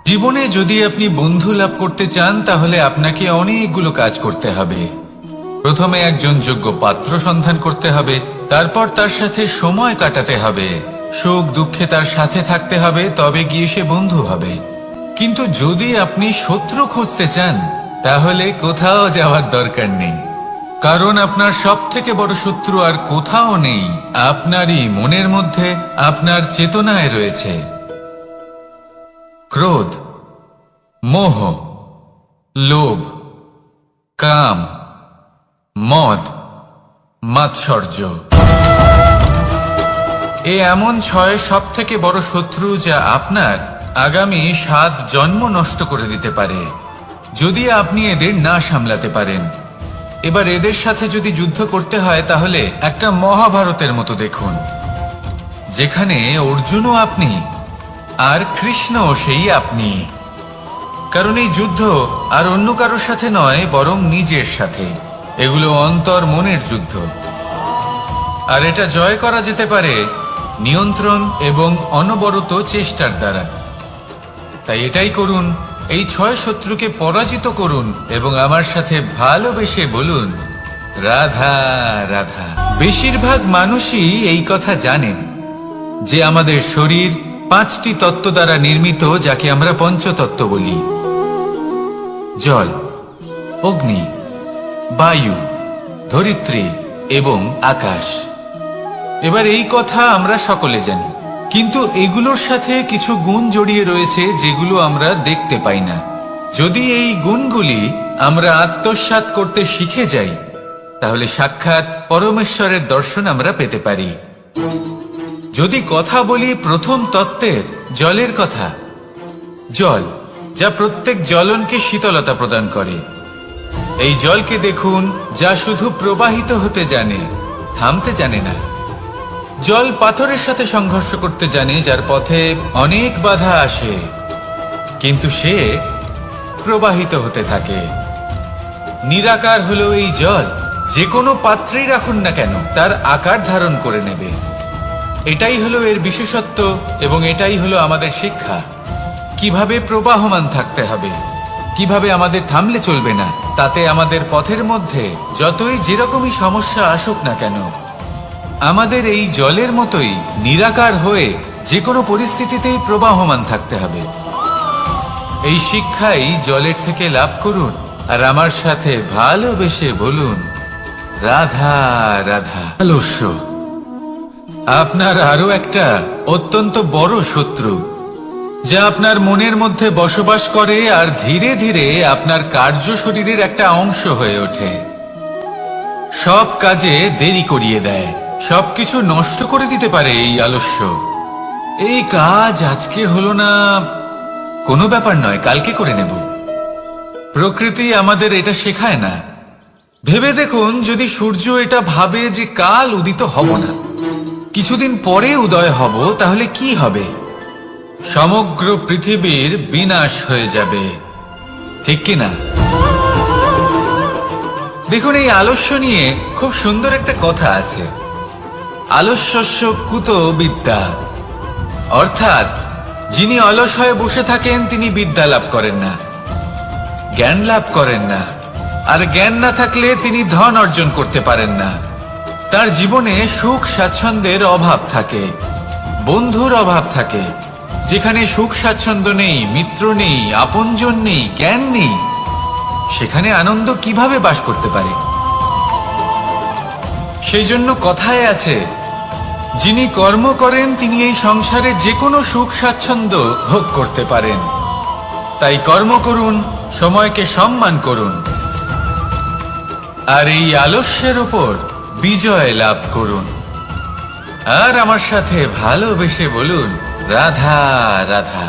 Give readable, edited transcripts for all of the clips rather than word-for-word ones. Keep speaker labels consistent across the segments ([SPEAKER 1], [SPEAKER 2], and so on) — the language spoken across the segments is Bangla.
[SPEAKER 1] জীবনে যদি আপনি বন্ধু লাভ করতে চান তাহলে আপনাকে অনেকগুলো কাজ করতে হবে। প্রথমে একজন যোগ্য পাত্র সন্ধান করতে হবে, তারপর তার সাথে সময় কাটাতে হবে, সুখ দুঃখে তার সাথে থাকতে হবে, তবে গিয়ে সে বন্ধু হবে। কিন্তু যদি আপনি শত্রু খুঁজতে চান তাহলে কোথাও যাওয়ার দরকার নেই, কারণ আপনার সব থেকে বড় শত্রু আর কোথাও নেই, আপনারই মনের মধ্যে, আপনার চেতনায় রয়েছে। ক্রোধ, মোহ, লোভ, কাম, মদ, মাৎসর্য। এ এমন 6 সব থেকে বড় শত্রু যা আপনার আগামী 7 জন্ম নষ্ট করে দিতে পারে যদি আপনি এদের না সামলাতে পারেন। এবার এদের সাথে যদি যুদ্ধ করতে হয় তাহলে একটা মহাভারতের মতো দেখুন, যেখানে অর্জুনও আপনি আর কৃষ্ণ সেই আপনি। কারণ এই যুদ্ধ আর অন্য কারোর সাথে নয়, বরং নিজের সাথে। এগুলো অন্তর মনের যুদ্ধ, আর এটা জয় করা যেতে পারে নিয়ন্ত্রণ এবং অনবরত চেষ্টার দ্বারা। তাই এটাই করুন, এই 6 শত্রুকে পরাজিত করুন এবং আমার সাথে ভালোবেসে বলুন, রাধা রাধা। বেশিরভাগ মানুষই এই কথা জানেন যে আমাদের শরীর 5টি তত্ত্ব দ্বারা নির্মিত, যাকে আমরা পঞ্চতত্ত্ব বলি: জল, অগ্নি, বায়ু, ধরিত্রী এবং আকাশ। এবার এই কথা আমরা সকলে জানি, কিন্তু এগুলোর সাথে কিছু গুণ জড়িয়ে রয়েছে যেগুলো আমরা দেখতে পাই না। যদি এই গুণগুলি আমরা আত্মসাৎ করতে শিখে যাই তাহলে সাক্ষাৎ পরমেশ্বরের দর্শন আমরা পেতে পারি। যদি কথা বলি প্রথম তত্ত্বের, জলের কথা, জল যা প্রত্যেক জ্বলনকে শীতলতা প্রদান করে। এই জলকে দেখুন, যা শুধু প্রবাহিত হতে জানে, থামতে জানে না। জল পাথরের সাথে সংঘর্ষ করতে জানে, যার পথে অনেক বাধা আসে, কিন্তু সে প্রবাহিত হতে থাকে। নিরাকার হলো এই জল, যে কোনো পাত্রেই রাখুন না কেন তার আকার ধারণ করে নেবে। এটাই হলো এর বিশেষত্ব এবং এটাই হলো আমাদের শিক্ষা। কিভাবে প্রবাহমান থাকতে হবে, কিভাবে আমাদের থামলে চলবে না, তাতে আমাদের পথের মধ্যে যতই যেরকমই সমস্যা আসুক না কেন, আমাদের এই জলের মতোই নিরাকার হয়ে যে কোনো পরিস্থিতিতেই প্রবাহমান থাকতে হবে। এই শিক্ষাই জলের থেকে লাভ করুন আর আমার সাথে ভালোবেসে বলুন, রাধা রাধা। আলস্য আপনার আরো একটা অত্যন্ত বড় শত্রু, যা আপনার মনের মধ্যে বসবাস করে আর ধীরে ধীরে আপনার কার্য শরীরের একটা অংশ হয়ে ওঠে। সব কাজে দেরি করিয়ে দেয়, সবকিছু নষ্ট করে দিতে পারে এই আলস্য। এই কাজ আজকে হলো না, কোনো ব্যাপার নয়, কালকে করে নেব। প্রকৃতি আমাদের এটা শেখায় না। ভেবে দেখুন, যদি সূর্য এটা ভাবে যে কাল উদিত হব না, কিছুদিন পরে উদয় হব, তাহলে কি হবে? সমগ্র পৃথিবীর বিনাশ হয়ে যাবে, ঠিক কিনা? দেখুন, এই আলস্য নিয়ে খুব সুন্দর একটা কথা আছে, আলস্যস্য কুত বিদ্যা। অর্থাৎ যিনি অলস হয়ে বসে থাকেন তিনি বিদ্যা লাভ করেন না, জ্ঞান লাভ করেন না, আর জ্ঞান না থাকলে তিনি ধন অর্জন করতে পারেন না। তার জীবনে সুখ স্বাচ্ছন্দ্যের অভাব থাকে, বন্ধুর অভাব থাকে। যেখানে সুখ স্বাচ্ছন্দ্য নেই, মিত্র নেই, আপনজন নেই, জ্ঞান নেই, সেখানে আনন্দ কিভাবে বাস করতে পারে? সেই জন্য কথায় আছে, যিনি কর্ম করেন তিনি এই সংসারে যে কোনো সুখ স্বাচ্ছন্দ্য ভোগ করতে পারেন। তাই কর্ম করুন, সময়কে সম্মান করুন, আর এই আলস্যের উপর বিজয় লাভ করুন। আর আমার সাথে ভালোবেসে বলুন, রাধা রাধা।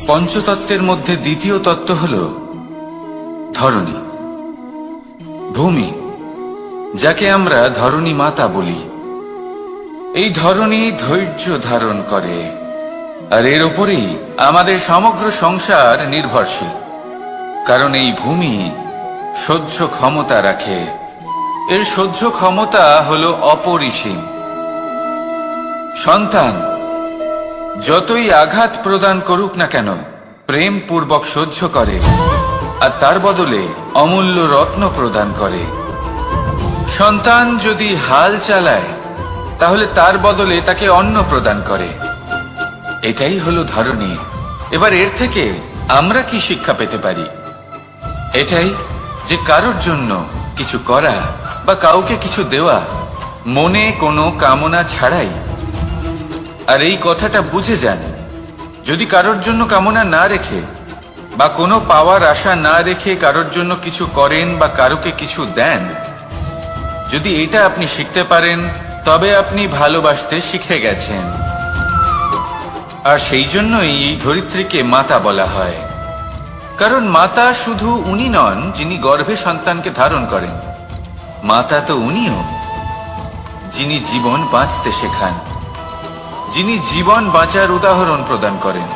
[SPEAKER 1] পঞ্চতত্ত্বের মধ্যে দ্বিতীয় তত্ত্ব হল ধরণী, ভূমি, যাকে আমরা ধরণী মাতা বলি। এই ধরণী ধৈর্য ধারণ করে, আর এর উপরেই আমাদের সমগ্র সংসার নির্ভরশীল। কারণ এই ভূমি সহ্য ক্ষমতা রাখে, এর সহ্য ক্ষমতা হলো অপরিসীম। সন্তান যতই আঘাত প্রদান করুক না কেন প্রেম পূর্বক সহ্য করে, আর তার বদলে অমূল্য রত্ন প্রদান করে। সন্তান যদি হাল চালায় তাহলে তার বদলে তাকে অন্ন প্রদান করে। এটাই হলো ধরনী। এবার এর থেকে আমরা কি শিক্ষা পেতে পারি? এটাই যে কারোর জন্য কিছু করা বা কাউকে কিছু দেওয়া মনে কোনো কামনা ছাড়াই। আর এই কথাটা বুঝে যান, যদি কারোর জন্য কামনা না রেখে বা কোনো পাওয়ার আশা না রেখে কারোর জন্য কিছু করেন বা কারোকে কিছু দেন, যদি এটা আপনি শিখতে পারেন তবে আপনি ভালোবাসতে শিখে গেছেন। আর সেই জন্যই এই ধরিত্রীকে মাতা বলা হয়। কারণ মাতা শুধু উনি নন যিনি গর্ভে সন্তানকে ধারণ করেন, মাতা তো উনিও যিনি জীবন বাঁচতে শেখান, যিনি জীবন বাঁচার উদাহরণ প্রদান করেন।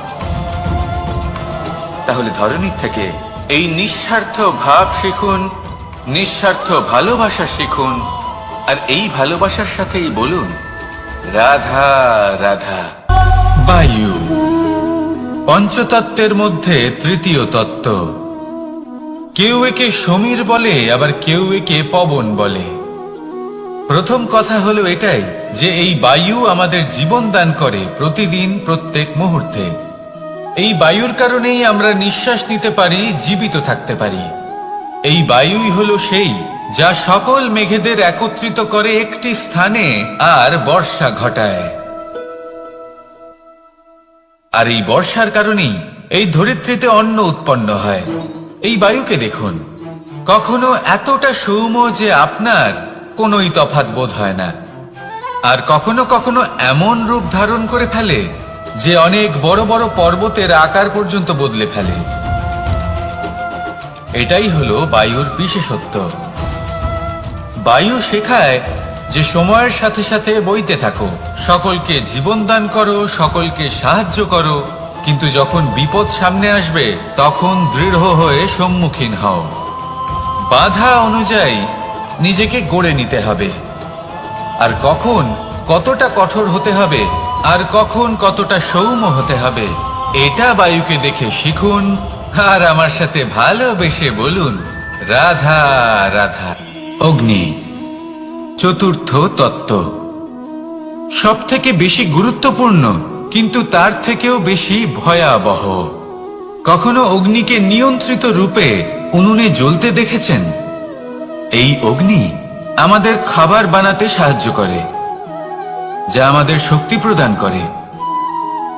[SPEAKER 1] তাহলে ধরনীর থেকে এই নিঃস্বার্থ ভাব শিখুন, নিঃস্বার্থ ভালোবাসা শিখুন, আর এই ভালোবাসার সাথেই বলুন রাধা রাধা। বায়ু পঞ্চতত্ত্বের মধ্যে তৃতীয় তত্ত্ব। কেউ একে সমীর বলে, আবার কেউ একে পবন বলে। প্রথম কথা হলো এটাই যে এই বায়ু আমাদের জীবন দান করে প্রতিদিন, প্রত্যেক মুহূর্তে। এই বায়ুর কারণেই আমরা নিঃশ্বাস নিতে পারি, জীবিত থাকতে পারি। এই বায়ুই হলো সেই যা সকল মেঘেদের একত্রিত করে একটি স্থানে আর বর্ষা ঘটায়। আর এই বর্ষার কারণেই এই ধরিত্রীতে অন্ন উৎপন্ন হয়। এই বায়ুকে দেখুন, কখনো এতটা সৌম্য যে আপনার কোনোই তফাৎ বোধ হয় না, আর কখনো কখনো এমন রূপ ধারণ করে ফেলে যে অনেক বড় বড় পর্বতের আকার পর্যন্ত বদলে ফেলে। এটাই হলো বায়ুর বিশেষত্ব। বায়ু শেখায় যে সময়ের সাথে সাথে বইতে থাকো, সকলকে জীবন দান করো, সকলকে সাহায্য করো, কিন্তু যখন বিপদ সামনে আসবে তখন দৃঢ় হয়ে সম্মুখীন হও। বাধা অনুযায়ী নিজেকে গড়ে নিতে হবে, আর কখন কতটা কঠোর হতে হবে আর কখন কতটা সৌম্য হতে হবে এটা বায়ুকে দেখে শিখুন, আর আমার সাথে ভালোবেসে বলুন রাধা রাধা। অগ্নি চতুর্থ তত্ত্ব, সব থেকে বেশি গুরুত্বপূর্ণ কিন্তু তার থেকেও বেশি ভয়াবহ। কখনো অগ্নিকে নিয়ন্ত্রিত রূপে উনুনে জ্বলতে দেখেছেন? এই অগ্নি আমাদের খাবার বানাতে সাহায্য করে, যা আমাদের শক্তি প্রদান করে।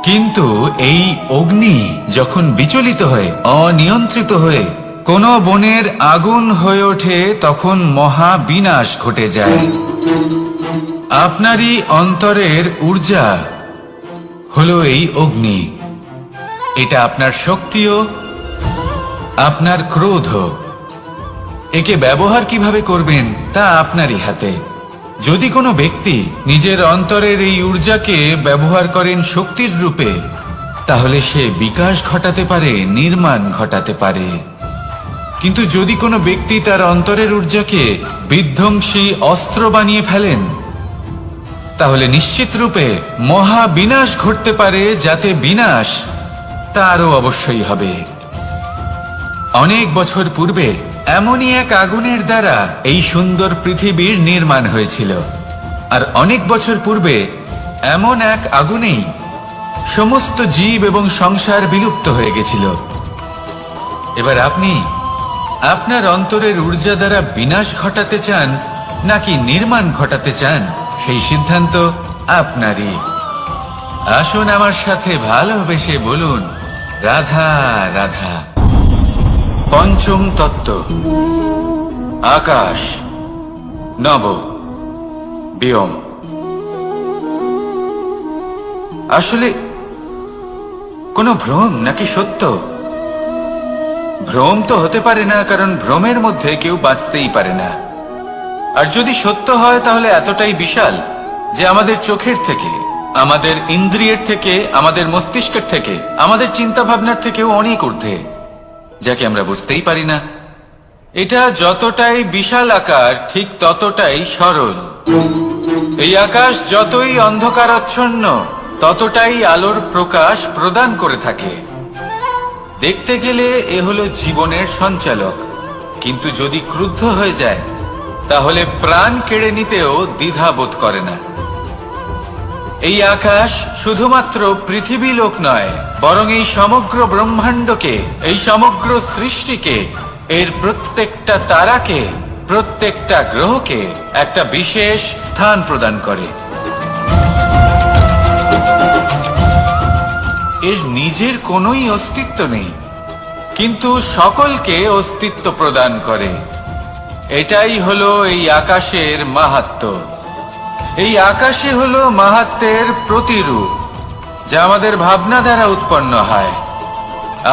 [SPEAKER 1] কিন্তু এই অগ্নি যখন বিচলিত হয়ে, অনিয়ন্ত্রিত হয়ে কোন বনের আগুন হয়ে ওঠে, তখন মহা বিনাশ ঘটে যায়। আপনারই অন্তরের ঊর্জা হলো এই অগ্নি। এটা আপনার শক্তিও, আপনার ক্রোধ। একে ব্যবহার কিভাবে করবেন তা আপনারই হাতে। যদি কোনো ব্যক্তি নিজের অন্তরের এই ঊর্জাকে ব্যবহার করেন শক্তির রূপে, তাহলে সে বিকাশ ঘটাতে পারে, নির্মাণ ঘটাতে পারে। কিন্তু যদি কোনো ব্যক্তি তার অন্তরের ঊর্জাকে বিধ্বংসী অস্ত্র বানিয়ে ফেলেন, তাহলে নিশ্চিত রূপে মহা বিনাশ ঘটতে পারে, যাতে বিনাশ তারও অবশ্যই হবে। অনেক বছর পূর্বে এমনই এক আগুনের দ্বারা এই সুন্দর পৃথিবীর নির্মাণ হয়েছিল, আর অনেক বছর পূর্বে এমন এক আগুনেই সমস্ত জীব এবং সংসার বিলুপ্ত হয়ে গেছিল। এবার আপনি আপনার অন্তরের ঊর্জা দ্বারা বিনাশ ঘটাতে চান নাকি নির্মাণ ঘটাতে চান, সেই সিদ্ধান্ত আপনারই। আসুন আমার সাথে ভালোবেসে বলুন রাধা রাধা। পঞ্চম তত্ত্ব, আকাশ নব ব্যোম। আসলে কোনো ভ্রম নাকি সত্য? ভ্রম তো হতে পারে না, কারণ ভ্রমের মধ্যে কেউ বাঁচতেই পারে না। আর যদি সত্য হয় তাহলে এতটাই বিশাল যে আমাদের চোখের থেকে, আমাদের ইন্দ্রিয়ের থেকে, আমাদের মস্তিষ্কের থেকে, আমাদের চিন্তা ভাবনার থেকেও অনেক ঊর্ধ্বে, যাকে আমরা বুঝতেই পারি না। এটা যতটাই বিশাল আকার ঠিক ততটাই সরল। এই আকাশ যতই অন্ধকারাচ্ছন্ন ততটাই আলোর প্রকাশ প্রদান করে থাকে। দেখতে গেলে এ হলো জীবনের সঞ্চালক, কিন্তু যদি ক্রুদ্ধ হয়ে যায় তাহলে প্রাণ কেড়ে নিতেও দ্বিধা বোধ করে না। এই আকাশ শুধুমাত্র পৃথিবী লোক নয়, বরং এই সমগ্র ব্রহ্মাণ্ডকে, এই সমগ্র সৃষ্টিকে, এর প্রত্যেকটা তারাকে, প্রত্যেকটা গ্রহকে একটা বিশেষ স্থান প্রদান করে। এর নিজের কোনোই অস্তিত্ব নেই, কিন্তু সকলকে অস্তিত্ব প্রদান করে। এটাই হলো এই আকাশের মাহাত্ম্য। এই আকাশে হলো মাহাত্ম্যের প্রতিরূপ, যা আমাদের ভাবনা দ্বারা উৎপন্ন হয়।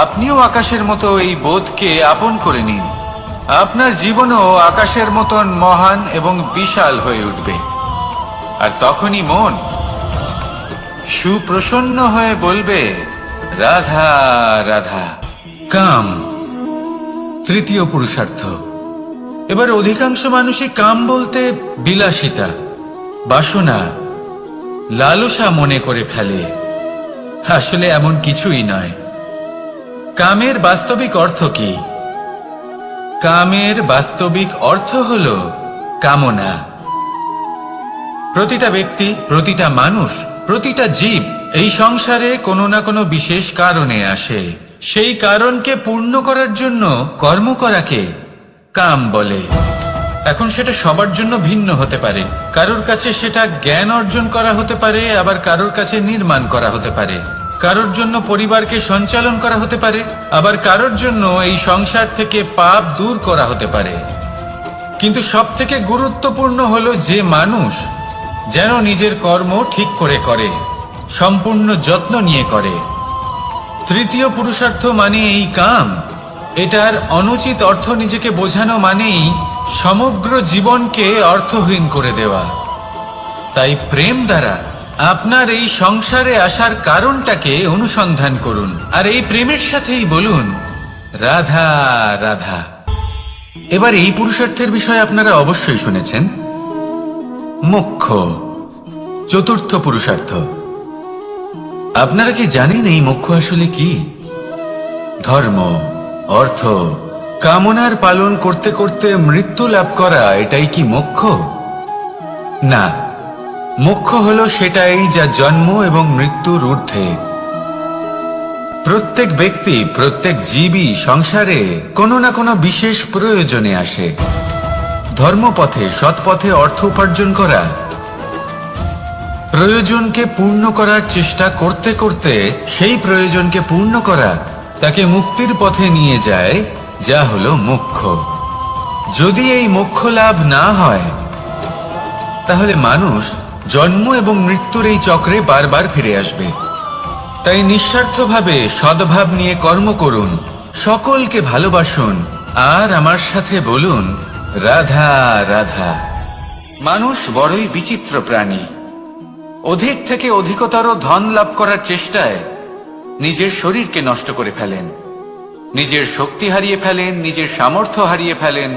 [SPEAKER 1] আপনিও আকাশের মতো এই বোধকে আপন করে নিন। আপনার জীবনও আকাশের মতন মহান এবং বিশাল হয়ে উঠবে। আর তখনই মন সুপ্রসন্ন হয়ে বলবে, রাধা রাধা। কাম, তৃতীয় পুরুষার্থ। এবার অধিকাংশ মানুষই কাম বলতে বিলাসিতা, বাসনা, লালসা মনে করে ফেলে। আসলে এমন কিছুই নয়। কামের বাস্তবিক অর্থ কি? কামের বাস্তবিক অর্থ হল কামনা। প্রতিটা ব্যক্তি, প্রতিটা মানুষ, প্রতিটা জীব এই সংসারে কোনো না কোনো বিশেষ কারণে আসে। সেই কারণকে পূর্ণ করার জন্য কর্ম করাকে কাম বলে। এখন সেটা সবার জন্য ভিন্ন হতে পারে। কারোর কাছে সেটা জ্ঞান অর্জন করা হতে পারে, আবার কারোর কাছে নির্মাণ করা হতে পারে। কারোর জন্য পরিবারকে সঞ্চালন করা হতে পারে, আবার কারোর জন্য এই সংসার থেকে পাপ দূর করা হতে পারে। কিন্তু সবথেকে গুরুত্বপূর্ণ হলো যে মানুষ যেন নিজের কর্ম ঠিক করে করে, সম্পূর্ণ যত্ন নিয়ে করে। তৃতীয় পুরুষার্থ মানে এই কাম। এটার অনুচিত অর্থ নিজেকে বোঝানো মানেই সমগ্র জীবনকে অর্থহীন করে দেওয়া। তাই প্রেম দ্বারা আপনার এই সংসারে আসার কারণটাকে অনুসন্ধান করুন, আর এই প্রেমের সাথেই বলুন, রাধা রাধা। এবার এই পুরুষার্থের বিষয়ে আপনারা অবশ্যই শুনেছেন, মোক্ষ, চতুর্থ পুরুষার্থ। আপনারা কি জানেন এই মোক্ষ আসলে কি? ধর্ম, অর্থ, কামনার পালন করতে করতে মৃত্যু লাভ করা, এটাই কি মোক্ষ? না, মোক্ষ হলো সেটাই যা জন্ম এবং মৃত্যুর ঊর্ধ্বে। প্রত্যেক ব্যক্তি, প্রত্যেক জীবই সংসারে কোনো না কোনো বিশেষ প্রয়োজনে আসে। ধর্মপথে, সৎপথে অর্থ উপার্জন করা, প্রয়োজনকে পূর্ণ করার চেষ্টা করতে করতে সেই প্রয়োজনকে পূর্ণ করা তাকে মুক্তির পথে নিয়ে যায়, যা হলো মোক্ষ। যদি এই মোক্ষ লাভ না হয় তাহলে মানুষ জন্ম এবং মৃত্যুর এই চক্রে বারবার ফিরে আসবে। তাই নিঃস্বার্থভাবে সদ্ভাব নিয়ে কর্ম করুন, সকলকে ভালোবাসুন, আর আমার সাথে বলুন, রাধা রাধা। মানুষ বড়ই বিচিত্র প্রাণী। অধিক থেকে অধিকতর ধন লাভ করার চেষ্টায় নিজের শরীরকে নষ্ট করে ফেলেন, নিজের শক্তি হারিয়ে ফেলেন, নিজের সামর্থ্য হারিয়ে ফেলেন।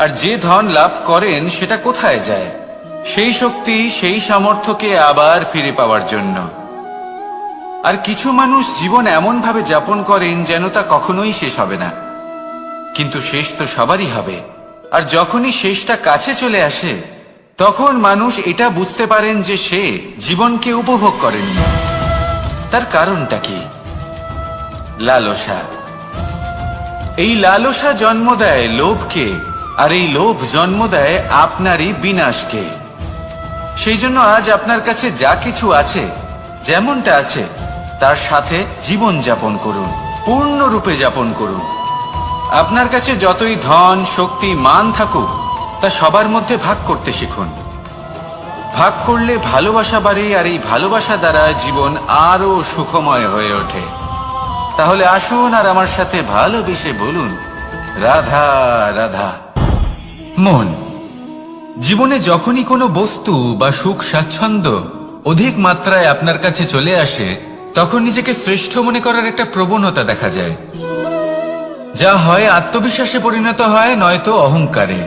[SPEAKER 1] আর যে ধন লাভ করেন সেটা কোথায় যায়? সেই শক্তি, সেই সামর্থ্যকে আবার ফিরে পাওয়ার জন্য। আর কিছু মানুষ জীবন এমন ভাবে যাপন করেন যেন তা কখনোই শেষ হবে না, কিন্তু শেষ তো সবারই হবে। আর যখনই শেষটা কাছে চলে আসে তখন মানুষ এটা বুঝতে পারেন যে সে জীবনকে উপভোগ করেননি। তার কারণটা কি? লালসা। এই লালসা জন্ম দেয় লোভকে, আর এই লোভ জন্ম দেয় আপনারই বিনাশকে। সেই জন্য আজ আপনার কাছে যা কিছু আছে, যেমনটা আছে, তার সাথে জীবন যাপন করুন, পূর্ণরূপে যাপন করুন। আপনার কাছে যতই ধন, শক্তি, মান থাকুক, তা সবার মধ্যে ভাগ করতে শিখুন। ভাগ করলে ভালোবাসা বাড়ে, আর এই ভালোবাসা দ্বারা জীবন আরো সুখময় হয়ে ওঠে। তাহলে আসুন আর আমার সাথে ভালোবেসে বলুন, রাধা রাধা। মন, জীবনে যখনই কোনো বস্তু বা সুখ স্বাচ্ছন্দ্য অধিক মাত্রায় আপনার কাছে চলে আসে, তখন নিজেকে শ্রেষ্ঠ মনে করার একটা প্রবণতা দেখা যায়। যা হয় আত্মবিশ্বাসে পরিণত হয়, নয়তো অহংকারে।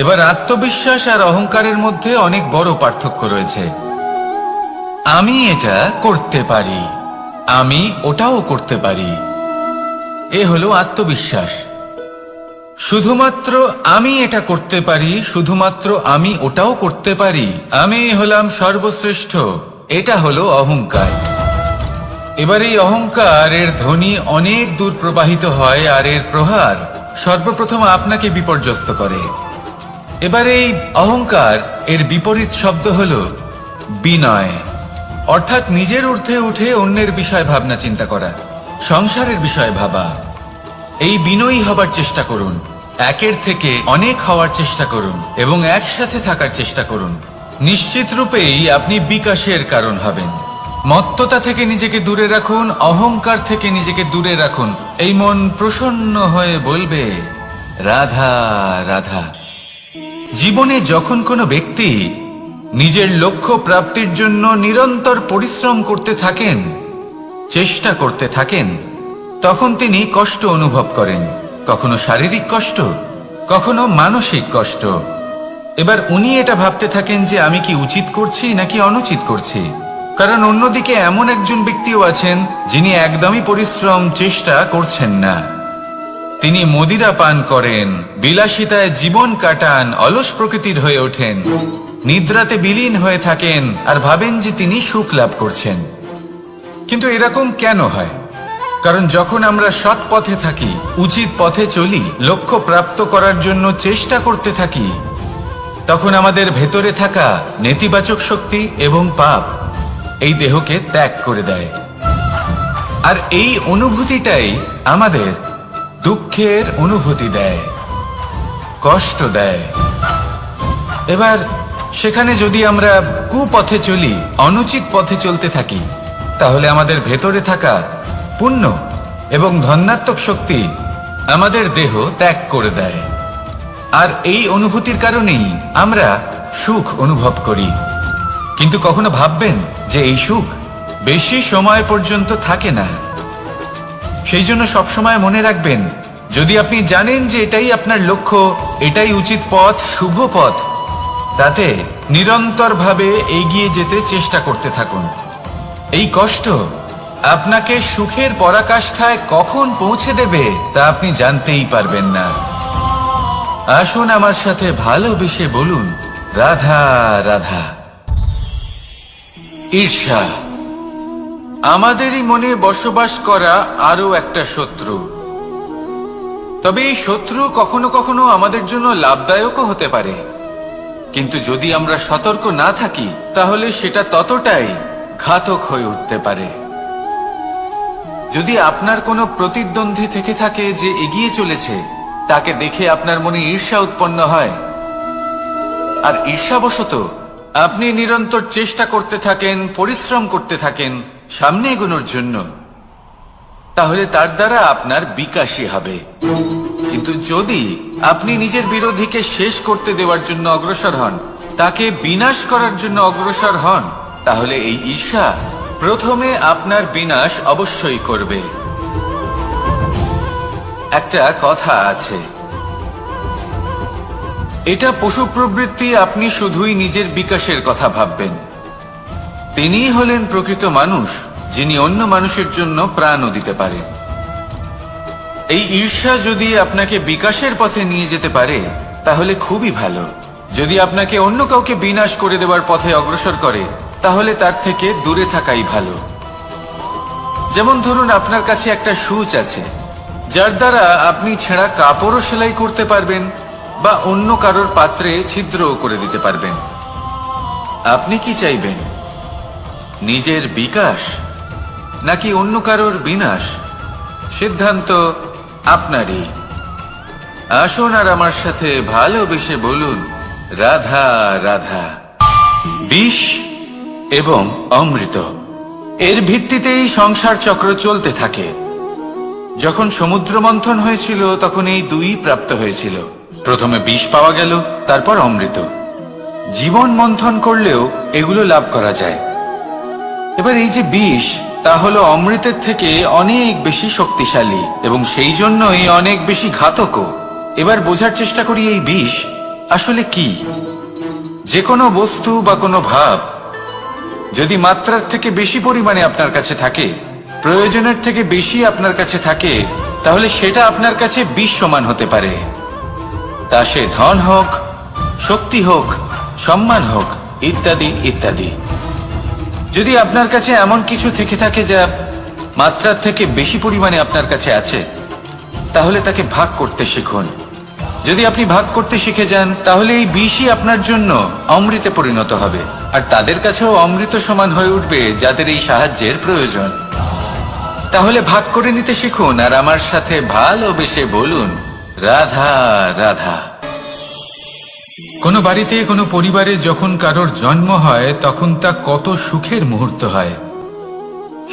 [SPEAKER 1] এবার আত্মবিশ্বাস আর অহংকারের মধ্যে অনেক বড় পার্থক্য রয়েছে। আমি এটা করতে পারি, আমি ওটাও করতে পারি, এ হলো আত্মবিশ্বাস। শুধুমাত্র আমি এটা করতে পারি, শুধুমাত্র আমি ওটাও করতে পারি, আমি হলাম সর্বশ্রেষ্ঠ, এটা হলো অহংকার। এবার এই অহংকার এর ধ্বনি অনেক দূর প্রবাহিত হয়, আর এর প্রহার সর্বপ্রথম আপনাকে বিপর্যস্ত করে। এবার এই অহংকার এর বিপরীত শব্দ হলো বিনয়, অর্থাৎ নিজের ঊর্ধ্বে উঠে অন্যের বিষয় ভাবনা চিন্তা করা, সংসারের বিষয় ভাবা। এই বিনয়ী হবার চেষ্টা করুন, একের থেকে অনেক হওয়ার চেষ্টা করুন এবং একসাথে থাকার চেষ্টা করুন। নিশ্চিত রূপেই আপনি বিকাশের কারণ হবেন। মত্ততা থেকে নিজেকে দূরে রাখুন, অহংকার থেকে নিজেকে দূরে রাখুন। এই মন প্রসন্ন হয়ে বলবে রাধা রাধা। জীবনে যখন কোনো ব্যক্তি নিজের লক্ষ্য প্রাপ্তির জন্য নিরন্তর পরিশ্রম করতে থাকেন, চেষ্টা করতে থাকেন, তখন তিনি কষ্ট অনুভব করেন, কখনো শারীরিক কষ্ট, কখনো মানসিক কষ্ট। এবার উনি এটা ভাবতে থাকেন যে আমি কি উচিত করছি নাকি অনুচিত করছি। কারণ অন্যদিকে এমন একজন ব্যক্তিও আছেন যিনি একদমই পরিশ্রম চেষ্টা করছেন না। তিনি মদিরা পান করেন, বিলাসিতায় জীবন কাটান, অলস প্রকৃতির হয়ে ওঠেন, নিদ্রাতে বিলীন হয়ে থাকেন আর ভাবেন যে তিনি সুখ লাভ করছেন। কিন্তু এরকম কেন হয়? কারণ যখন আমরা সৎ পথে থাকি, উচিত পথে চলি, লক্ষ্য প্রাপ্ত করার জন্য চেষ্টা করতে থাকি, তখন আমাদের ভেতরে থাকা নেতিবাচক শক্তি এবং পাপ এই দেহকে ত্যাগ করে দেয়। আর এই অনুভূতিটাই আমাদের দুঃখের অনুভূতি দেয়, কষ্ট দেয়। এবার সেখানে যদি আমরা কুপথে চলি, অনুচিত পথে চলতে থাকি, তাহলে আমাদের ভেতরে থাকা পুণ্য এবং ধনাত্মক শক্তি আমাদের দেহ ত্যাগ করে দেয়। আর এই অনুভূতির কারণেই আমরা সুখ অনুভব করি। কিন্তু কখনো ভাববেন যে এই সুখ বেশি সময় পর্যন্ত থাকে না। সেই জন্য সবসময় মনে রাখবেন, যদি আপনি জানেন যে এটাই আপনার লক্ষ্য, এটাই উচিত পথ, শুভ পথ, তাতে নিরন্তরভাবে এগিয়ে যেতে চেষ্টা করতে থাকুন। এই কষ্ট আপনাকে সুখের পরাকাষ্ঠায় কখন পৌঁছে দেবে তা আপনি জানতেই পারবেন না। আসুন আমার সাথে ভালোবেসে বলুন রাধা রাধা। ঈর্ষা আমাদেরই মনে বসবাস করা আরো একটা শত্রু। তবে এই শত্রু কখনো কখনো আমাদের জন্য লাভদায়কও হতে পারে, কিন্তু যদি আমরা সতর্ক না থাকি তাহলে সেটা ততটাই ঘাতক হয়ে উঠতে পারে। যদি আপনার কোনো প্রতিদ্বন্দ্বী থেকে থাকে যে এগিয়ে চলেছে, তাকে দেখে আপনার মনে ঈর্ষা উৎপন্ন হয়, আর ঈর্ষাবশত আপনি নিরন্তর চেষ্টা করতে থাকেন, পরিশ্রম করতে থাকেন সামনে এগোনোর জন্য, তাহলে তার দ্বারা আপনার বিকাশই হবে। কিন্তু যদি আপনি নিজের বিরোধীকে শেষ করতে দেওয়ার জন্য অগ্রসর হন, তাকে বিনাশ করার জন্য অগ্রসর হন, তাহলে এই ঈর্ষা প্রথমে আপনার বিনাশ অবশ্যই করবে। একটা কথা আছে, এটা পশু প্রবৃত্তি, আপনি শুধুই নিজের বিকাশের কথা ভাববেন। তিনিই হলেন প্রকৃত মানুষ, যিনি অন্য মানুষের জন্য প্রাণও দিতে পারেন। এই ঈর্ষা যদি আপনাকে বিকাশের পথে নিয়ে যেতে পারে তাহলে খুবই ভালো। যদি আপনাকে অন্য কাউকে বিনাশ করে দেওয়ার পথে অগ্রসর করে, তাহলে তার থেকে দূরে থাকাই ভালো। যেমন ধরুন, আপনার কাছে একটা সূচ আছে, যার দ্বারা আপনি ছেঁড়া কাপড়ও সেলাই করতে পারবেন বা অন্য কারোর পাত্রে ছিদ্রও করে দিতে পারবেন। আপনি কি চাইবেন, নিজের বিকাশ নাকি অন্য কারোর বিনাশ? সিদ্ধান্ত আপনারই। আসুন আর আমার সাথে ভালোবেসে বলুন রাধা রাধা। বিষ এবং অমৃত, এর ভিত্তিতেই সংসার চক্র চলতে থাকে। যখন সমুদ্র মন্থন হয়েছিল তখন এই দুই প্রাপ্ত হয়েছিল। প্রথমে বিষ পাওয়া গেল, তারপর অমৃত। জীবন মন্থন করলেও এগুলো লাভ করা যায়। এবার এই যে বিষ, তা হলো অমৃতের থেকে অনেক বেশি শক্তিশালী এবং সেই জন্যই অনেক বেশি ঘাতকও। এবার বোঝার চেষ্টা করি এই বিষ আসলে কি। যে কোনো বস্তু বা কোনো ভাব যদি মাত্রার থেকে বেশি পরিমাণে আপনার কাছে থাকে, প্রয়োজনের থেকে বেশি আপনার কাছে থাকে, তাহলে সেটা আপনার কাছে বিষ সমান হতে পারে। তা সে ধন হোক, শক্তি হোক, সম্মান হোক, ইত্যাদি ইত্যাদি। যদি আপনার কাছে এমন কিছু থেকে থাকে যা মাত্রার থেকে বেশি পরিমাণে আপনার কাছে আছে, তাহলে তাকে ভাগ করতে শিখুন। যদি আপনি ভাগ করতে শিখে যান, তাহলে এই বিষই আপনার জন্য অমৃতে পরিণত হবে, আর তাদের কাছেও অমৃত সমান হয়ে উঠবে যাদের এই সাহায্যের প্রয়োজন। তাহলে ভাগ করে নিতে শিখুন আর আমার সাথে ভালোবেসে বলুন, রাধা রাধা। কোনো বাড়িতে, কোনো পরিবারে যখন কারোর জন্ম হয়, তখন তা কত সুখের মুহূর্ত হয়।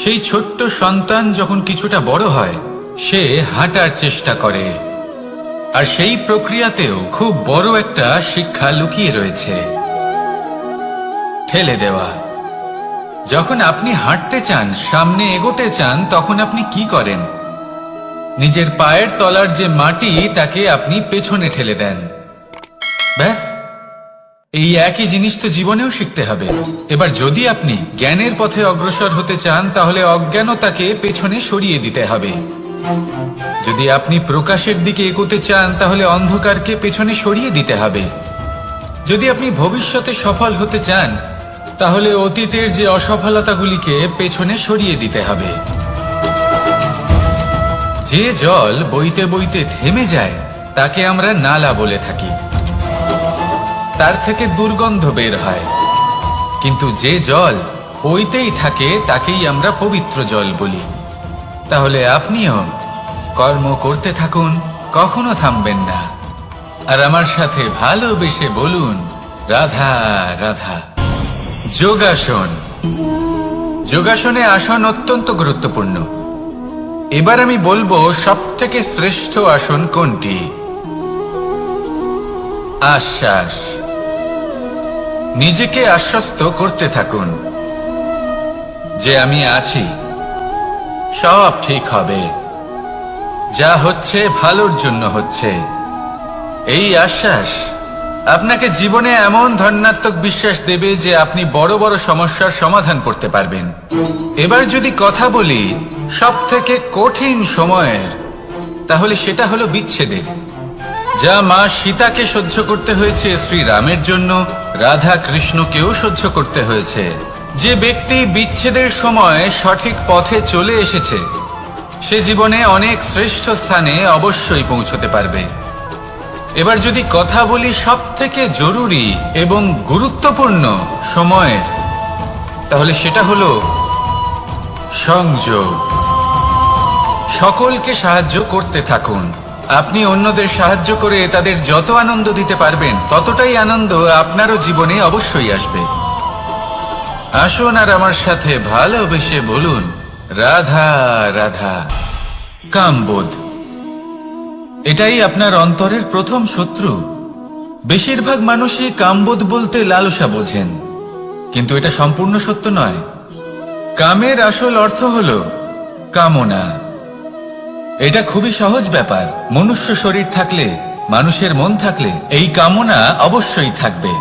[SPEAKER 1] সেই ছোট্ট সন্তান যখন কিছুটা বড় হয়, সে হাঁটার চেষ্টা করে, আর সেই প্রক্রিয়াতেও খুব বড় একটা শিক্ষা লুকিয়ে রয়েছে, ঠেলে দেওয়া। যখন আপনি হাঁটতে চান, সামনে এগোতে চান, তখন আপনি কি করেন? নিজের পায়ের তলার যে মাটি, তাকে আপনি পেছনে ঠেলে দেন। ব্যাস, এই একই জিনিস তো জীবনেও শিখতে হবে। এবার যদি আপনি জ্ঞানের পথে অগ্রসর হতে চান, তাহলে অজ্ঞানতাকে পেছনে সরিয়ে দিতে হবে। যদি আপনি প্রকাশের দিকে এগোতে চান, তাহলে অন্ধকারকে পেছনে সরিয়ে দিতে হবে। যদি আপনি ভবিষ্যতে সফল হতে চান, তাহলে অতীতের যে অসফলতাগুলিকে পেছনে সরিয়ে দিতে হবে। যে জল বইতে বইতে থেমে যায়, তাকে আমরা নালা বলে থাকি। তার থেকে দুর্গন্ধ বের হয়। কিন্তু যে জল বইতেই থাকে, তাকেই আমরা পবিত্র জল বলি। তাহলে আপনিও কর্ম করতে থাকুন, কখনো থামবেন না। আর আমার সাথে ভালোবেসে বলুন, রাধা রাধা। যোগাসন। যোগাসনে আসন অত্যন্ত গুরুত্বপূর্ণ। এবার আমি বলবো সবথেকে শ্রেষ্ঠ আসন কোনটি। আশ্বাস। নিজেকে আশ্বস্ত করতে থাকুন যে আমি আছি, সব ঠিক হবে, যা হচ্ছে ভালোর জন্য হচ্ছে। এই আশ্বাস আপনাকে জীবনে এমন ধনাত্মক বিশ্বাস দেবে যে আপনি বড় বড় সমস্যার সমাধান করতে পারবেন। এবার যদি কথা বলি সবথেকে কঠিন সময়ের, তাহলে সেটা হলো বিচ্ছেদের। যা মা সীতাকে সহ্য করতে হয়েছে শ্রীরামের জন্য, রাধা কৃষ্ণকেও সহ্য করতে হয়েছে। যে ব্যক্তি বিচ্ছেদের সময় সঠিক পথে চলে এসেছে, সে জীবনে অনেক শ্রেষ্ঠ স্থানে অবশ্যই পৌঁছতে পারবে। এবার যদি কথা বলি সবথেকে জরুরি এবং গুরুত্বপূর্ণ সময়ের, তাহলে সেটা হলো সংযোগ। সকলকে সাহায্য করতে থাকুন। আপনি অন্যদের সাহায্য করে তাদের যত আনন্দ দিতে পারবেন, ততটাই আনন্দ আপনারও জীবনে অবশ্যই আসবে। আসুন আর আমার সাথে ভালোবেসে বলুন, রাধা রাধা। কামবোধ। এটাই আপনার অন্তরের প্রথম শত্রু। বেশিরভাগ মানুষই কামবোধ বলতে লালসা বোঝেন, কিন্তু এটা সম্পূর্ণ সত্য নয়। কামের আসল অর্থ হলো কামনা। এটা খুবই সহজ ব্যাপার। মনুষ্য শরীর থাকলে, মানুষের মন থাকলে এই কামনা অবশ্যই থাকবে।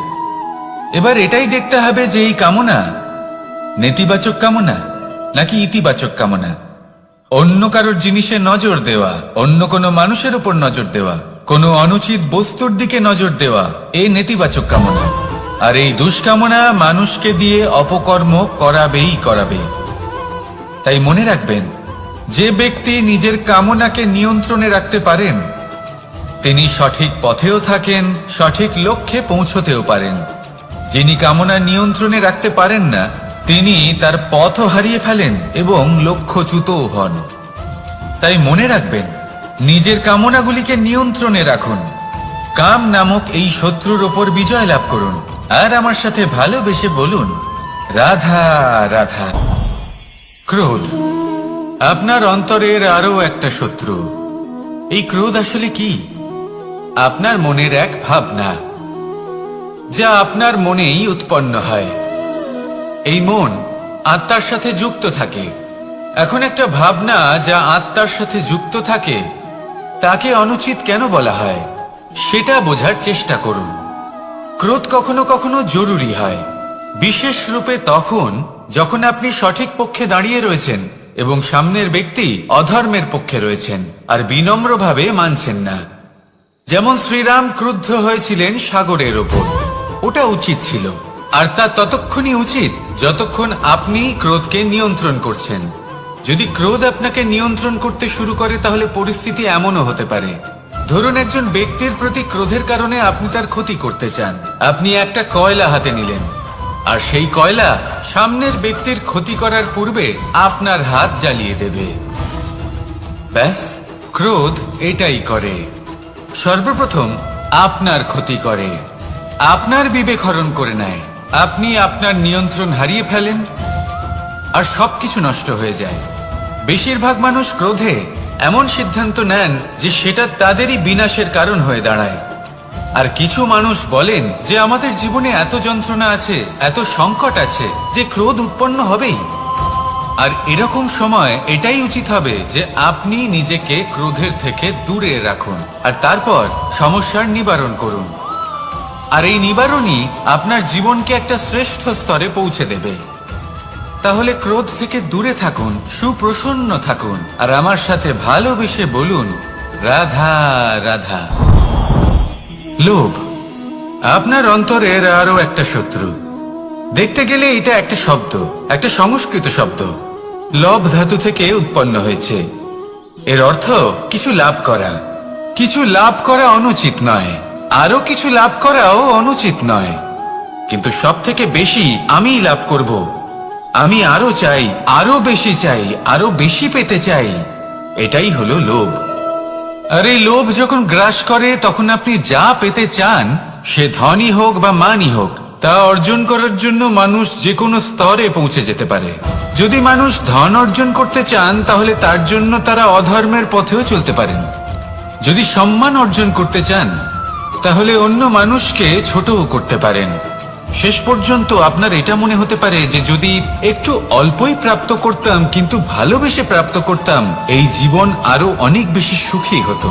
[SPEAKER 1] এবার এটাই দেখতে হবে যে এই কামনা নেতিবাচক কামনা নাকি ইতিবাচক কামনা। অন্য কারোর জিনিসে নজর দেওয়া, অন্য কোনো মানুষের উপর নজর দেওয়া, কোনো অনুচিত বস্তুর দিকে নজর দেওয়া, এই নেতিবাচক কামনা। আর এই দুষ্কামনা মানুষকে দিয়ে অপকর্ম করাবেই করাবে। তাই মনে রাখবেন, যে ব্যক্তি নিজের কামনাকে নিয়ন্ত্রণে রাখতে পারেন, তিনি সঠিক পথেও থাকেন, সঠিক লক্ষ্যে পৌঁছতেও পারেন। যিনি কামনা নিয়ন্ত্রণে রাখতে পারেন না, তিনি তার পথও হারিয়ে ফেলেন এবং লক্ষ্যচ্যুতও হন। তাই মনে রাখবেন, নিজের কামনাগুলিকে নিয়ন্ত্রণে রাখুন। কাম নামক এই শত্রুর ওপর বিজয় লাভ করুন। আর আমার সাথে ভালোবেসে বলুন, রাধা রাধা। ক্রোধ। আপনার অন্তরের আরো একটা শত্রু। এই ক্রোধ আসলে কি? আপনার মনের এক ভাবনা, যা আপনার মনেই উৎপন্ন হয়। এই মন আত্মার সাথে যুক্ত থাকে, এখন একটা ভাবনা যা আত্মার সাথে যুক্ত থাকে তাকে অনুচিত কেন বলা হয় সেটা বোঝার চেষ্টা করুন। ক্রোধ কখনো কখনো জরুরি হয়, বিশেষ রূপে তখন যখন আপনি সঠিক পক্ষে দাঁড়িয়ে রয়েছেন এবং সামনের ব্যক্তি অধর্মের পক্ষে রয়েছেন আর বিনম্রভাবে মানছেন না। যেমন শ্রীরাম ক্রুদ্ধ হয়েছিলেন সাগরের ওপর, ওটা উচিত ছিল, আর তা ততক্ষণই উচিত যতক্ষণ আপনি ক্রোধকে নিয়ন্ত্রণ করছেন। যদি ক্রোধ আপনাকে নিয়ন্ত্রণ করতে শুরু করে তাহলে পরিস্থিতি এমনও হতে পারে, ধরুন একজন ব্যক্তির প্রতি ক্রোধের কারণে আপনি তার ক্ষতি করতে চান। আপনি একটা কয়লা হাতে নিলেন আর সেই কয়লা সামনের ব্যক্তির ক্ষতি করার পূর্বে আপনার হাত জ্বালিয়ে দেবে। ব্যাস, ক্রোধ এটাই করে, সর্বপ্রথম আপনার ক্ষতি করে, আপনার বিবেক হরণ করে নেয়, আপনি আপনার নিয়ন্ত্রণ হারিয়ে ফেলেন আর সবকিছু নষ্ট হয়ে যায়। বেশিরভাগ মানুষ ক্রোধে এমন সিদ্ধান্ত নেন যে সেটা তাদেরই বিনাশের কারণ হয়ে দাঁড়ায়। আর কিছু মানুষ বলেন যে আমাদের জীবনে এত যন্ত্রণা আছে, এত সংকট আছে যে ক্রোধ উৎপন্ন হবেই। আর এরকম সময় এটাই উচিত হবে যে আপনি নিজেকে ক্রোধের থেকে দূরে রাখুন আর তারপর সমস্যার নিবারণ করুন। আর এই নিবারণই আপনার জীবনকে একটা শ্রেষ্ঠ স্তরে পৌঁছে দেবে। তাহলে ক্রোধ থেকে দূরে থাকুন, সুপ্রসন্ন থাকুন আর আমার সাথে ভালোবেসে বলুন, রাধা রাধা। লোভ আপনার অন্তরের আরো একটা শত্রু। দেখতে গেলে এটা একটা শব্দ, একটা সংস্কৃত শব্দ, লব ধাতু থেকে উৎপন্ন হয়েছে। এর অর্থ কিছু লাভ করা। কিছু লাভ করা অনুচিত নয়, আরো কিছু লাভ করাও অনুচিত নয়, কিন্তু সব থেকে বেশি আমিই লাভ করব, আমি আরো চাই, আরো বেশি চাই, আরো বেশি পেতে চাই, এটাই হলো লোভ। আর এই লোভ যখন গ্রাস করে তখন আপনি যা পেতে চান, সে ধনই হোক বা মানই হোক, তা অর্জন করার জন্য মানুষ যে কোনো স্তরে পৌঁছে যেতে পারে। যদি মানুষ ধন অর্জন করতে চান তাহলে তার জন্য তারা অধর্মের পথেও চলতে পারেন। যদি সম্মান অর্জন করতে চান তাহলে অন্য মানুষকে ছোটও করতে পারেন। শেষ পর্যন্ত আপনার এটা মনে হতে পারে যে যদি একটু অল্পই প্রাপ্ত করতাম কিন্তু ভালোবেসে প্রাপ্ত করতাম, এই জীবন আরো অনেক বেশি সুখী হতো।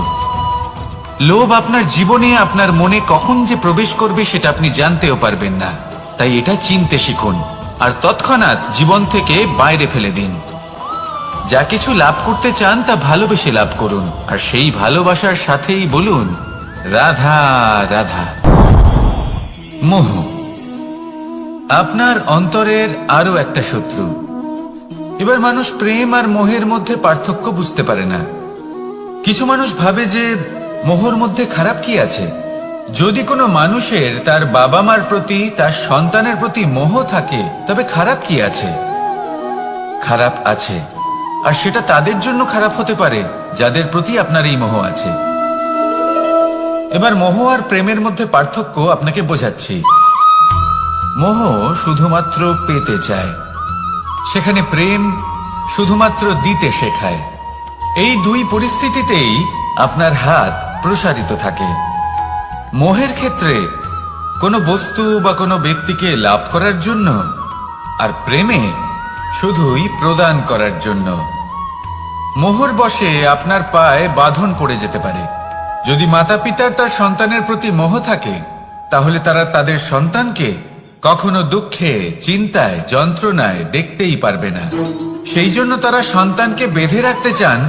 [SPEAKER 1] লোভ আপনার জীবনে, আপনার মনে কখন যে প্রবেশ করবে সেটা আপনি জানতেও পারবেন না। তাই এটা চিনতে শিখুন আর তৎক্ষণাৎ জীবন থেকে বাইরে ফেলে দিন। যা কিছু লাভ করতে চান তা ভালোবেসে লাভ করুন আর সেই ভালোবাসার সাথেই বলুন, রাধা রাধা। মোহ আপনার অন্তরের আরো একটা শত্রু। এবার মানুষ প্রেম আর মোহের মধ্যে পার্থক্য বুঝতে পারে না। কিছু মানুষ ভাবে যে মোহর মধ্যে খারাপ কি আছে। যদি কোনো মানুষের তার বাবা মার প্রতি, তার সন্তানের প্রতি মোহ থাকে তবে খারাপ কি আছে? খারাপ আছে, আর সেটা তাদের জন্য খারাপ হতে পারে যাদের প্রতি আপনার এই মোহ আছে। এবার মোহ আর প্রেমের মধ্যে পার্থক্য আপনাকে বোঝাচ্ছি। মোহ শুধুমাত্র পেতে চায়, সেখানে প্রেম শুধুমাত্র দিতে শেখায়। এই দুই পরিস্থিতিতেই আপনার হাত প্রসারিত থাকে। মোহের ক্ষেত্রে কোনো বস্তু বা কোনো ব্যক্তিকে লাভ করার জন্য, আর প্রেমে শুধুই প্রদান করার জন্য। মোহর বশে আপনার পায়ে বাঁধন পড়ে যেতে পারে। যদি মাতা পিতার তার সন্তানের প্রতি মোহ থাকে তাহলে তারা তাদের সন্তানকে কখনো দুঃখে, চিন্তায়, যন্ত্রণায় দেখতেই পারবে না। সেই জন্য তারা সন্তানকে বেঁধে রাখতে চান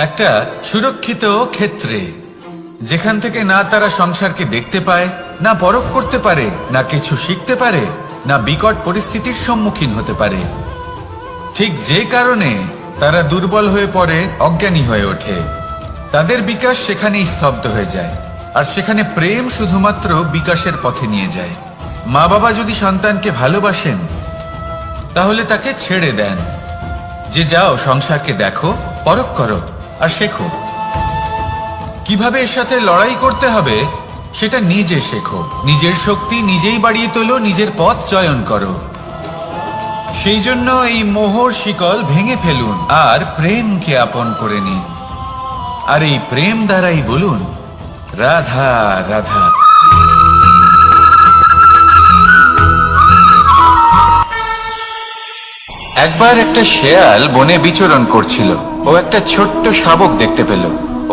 [SPEAKER 1] একটা সুরক্ষিত ক্ষেত্রে, যেখান থেকে না তারা সংসারকে দেখতে পায়, না পরখ করতে পারে, না কিছু শিখতে পারে, না বিকট পরিস্থিতির সম্মুখীন হতে পারে। ঠিক যে কারণে তারা দুর্বল হয়ে পড়ে, অজ্ঞানী হয়ে ওঠে। তাদের বিকাশ সেখানেই স্তব্ধ হয়ে যায়, আর সেখানে প্রেম শুধুমাত্র বিকাশের পথে নিয়ে যায়। মা বাবা যদি সন্তানকে ভালোবাসেন তাহলে তাকে ছেড়ে দেন যে যাও সংসারকে দেখো, পরখ করো আর শেখো। কিভাবে এর সাথে লড়াই করতে হবে সেটা নিজে শেখো। নিজের শক্তি নিজেই বাড়িয়ে তোলো, নিজের পথ চয়ন করো। সেই জন্য এই মোহর শিকল ভেঙে ফেলুন আর প্রেমকে আপন করে নিন। আর এই প্রেম দ্বারাই বলুন, রাধা রাধা। একবার একটা শেয়াল বনে বিচরণ করছিল। ও একটা ছোট্ট শাবক দেখতে পেল।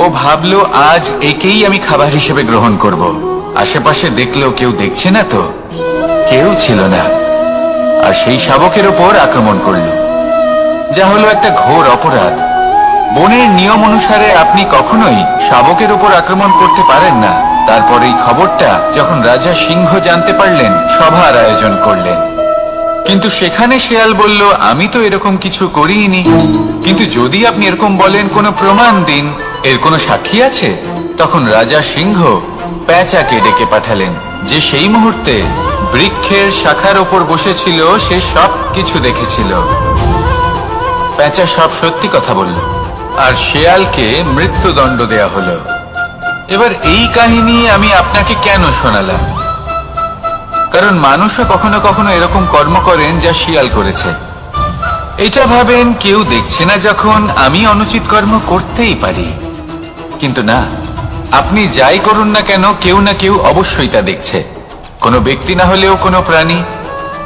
[SPEAKER 1] ও ভাবলো, আজ একেই আমি খাবার হিসেবে গ্রহণ করব। আশেপাশে দেখলো কেউ দেখছে না, তো কেউ ছিল না, আর সেই শাবকের ওপর আক্রমণ করলো, যা হলো একটা ঘোর অপরাধ। বনের নিয়ম অনুসারে আপনি কখনোই শাবকের উপর আক্রমণ করতে পারেন না। তারপর এই খবরটা যখন রাজা সিংহ জানতে পারলেন, সভার আয়োজন করলেন। কিন্তু সেখানে শেয়াল বলল, আমি তো এরকম কিছু করিনি। কিন্তু যদি আপনি এরকম বলেন, কোনো প্রমাণ দিন, এর কোনো সাক্ষী আছে? তখন রাজা সিংহ পেঁচাকে ডেকে পাঠালেন, যে সেই মুহূর্তে বৃক্ষের শাখার ওপর বসেছিল। সে সব কিছু দেখেছিল। পেঁচা সব সত্যি কথা বলল, আর শেয়ালকে মৃত্যুদণ্ড দেয়া হলো। এবার এই কাহিনী আমি আপনাকে কেন শোনালাম? কারণ মানুষও কখনো কখনো এরকম কর্ম করেন যা শিয়াল করেছে। এটা ভাবেন কেউ দেখছে না, যখন আমি অনুচিত কর্ম করতেই পারি। কিন্তু না, আপনি যাই করুন না কেন, কেউ না কেউ অবশ্যই তা দেখছে। কোনো ব্যক্তি না হলেও কোনো প্রাণী,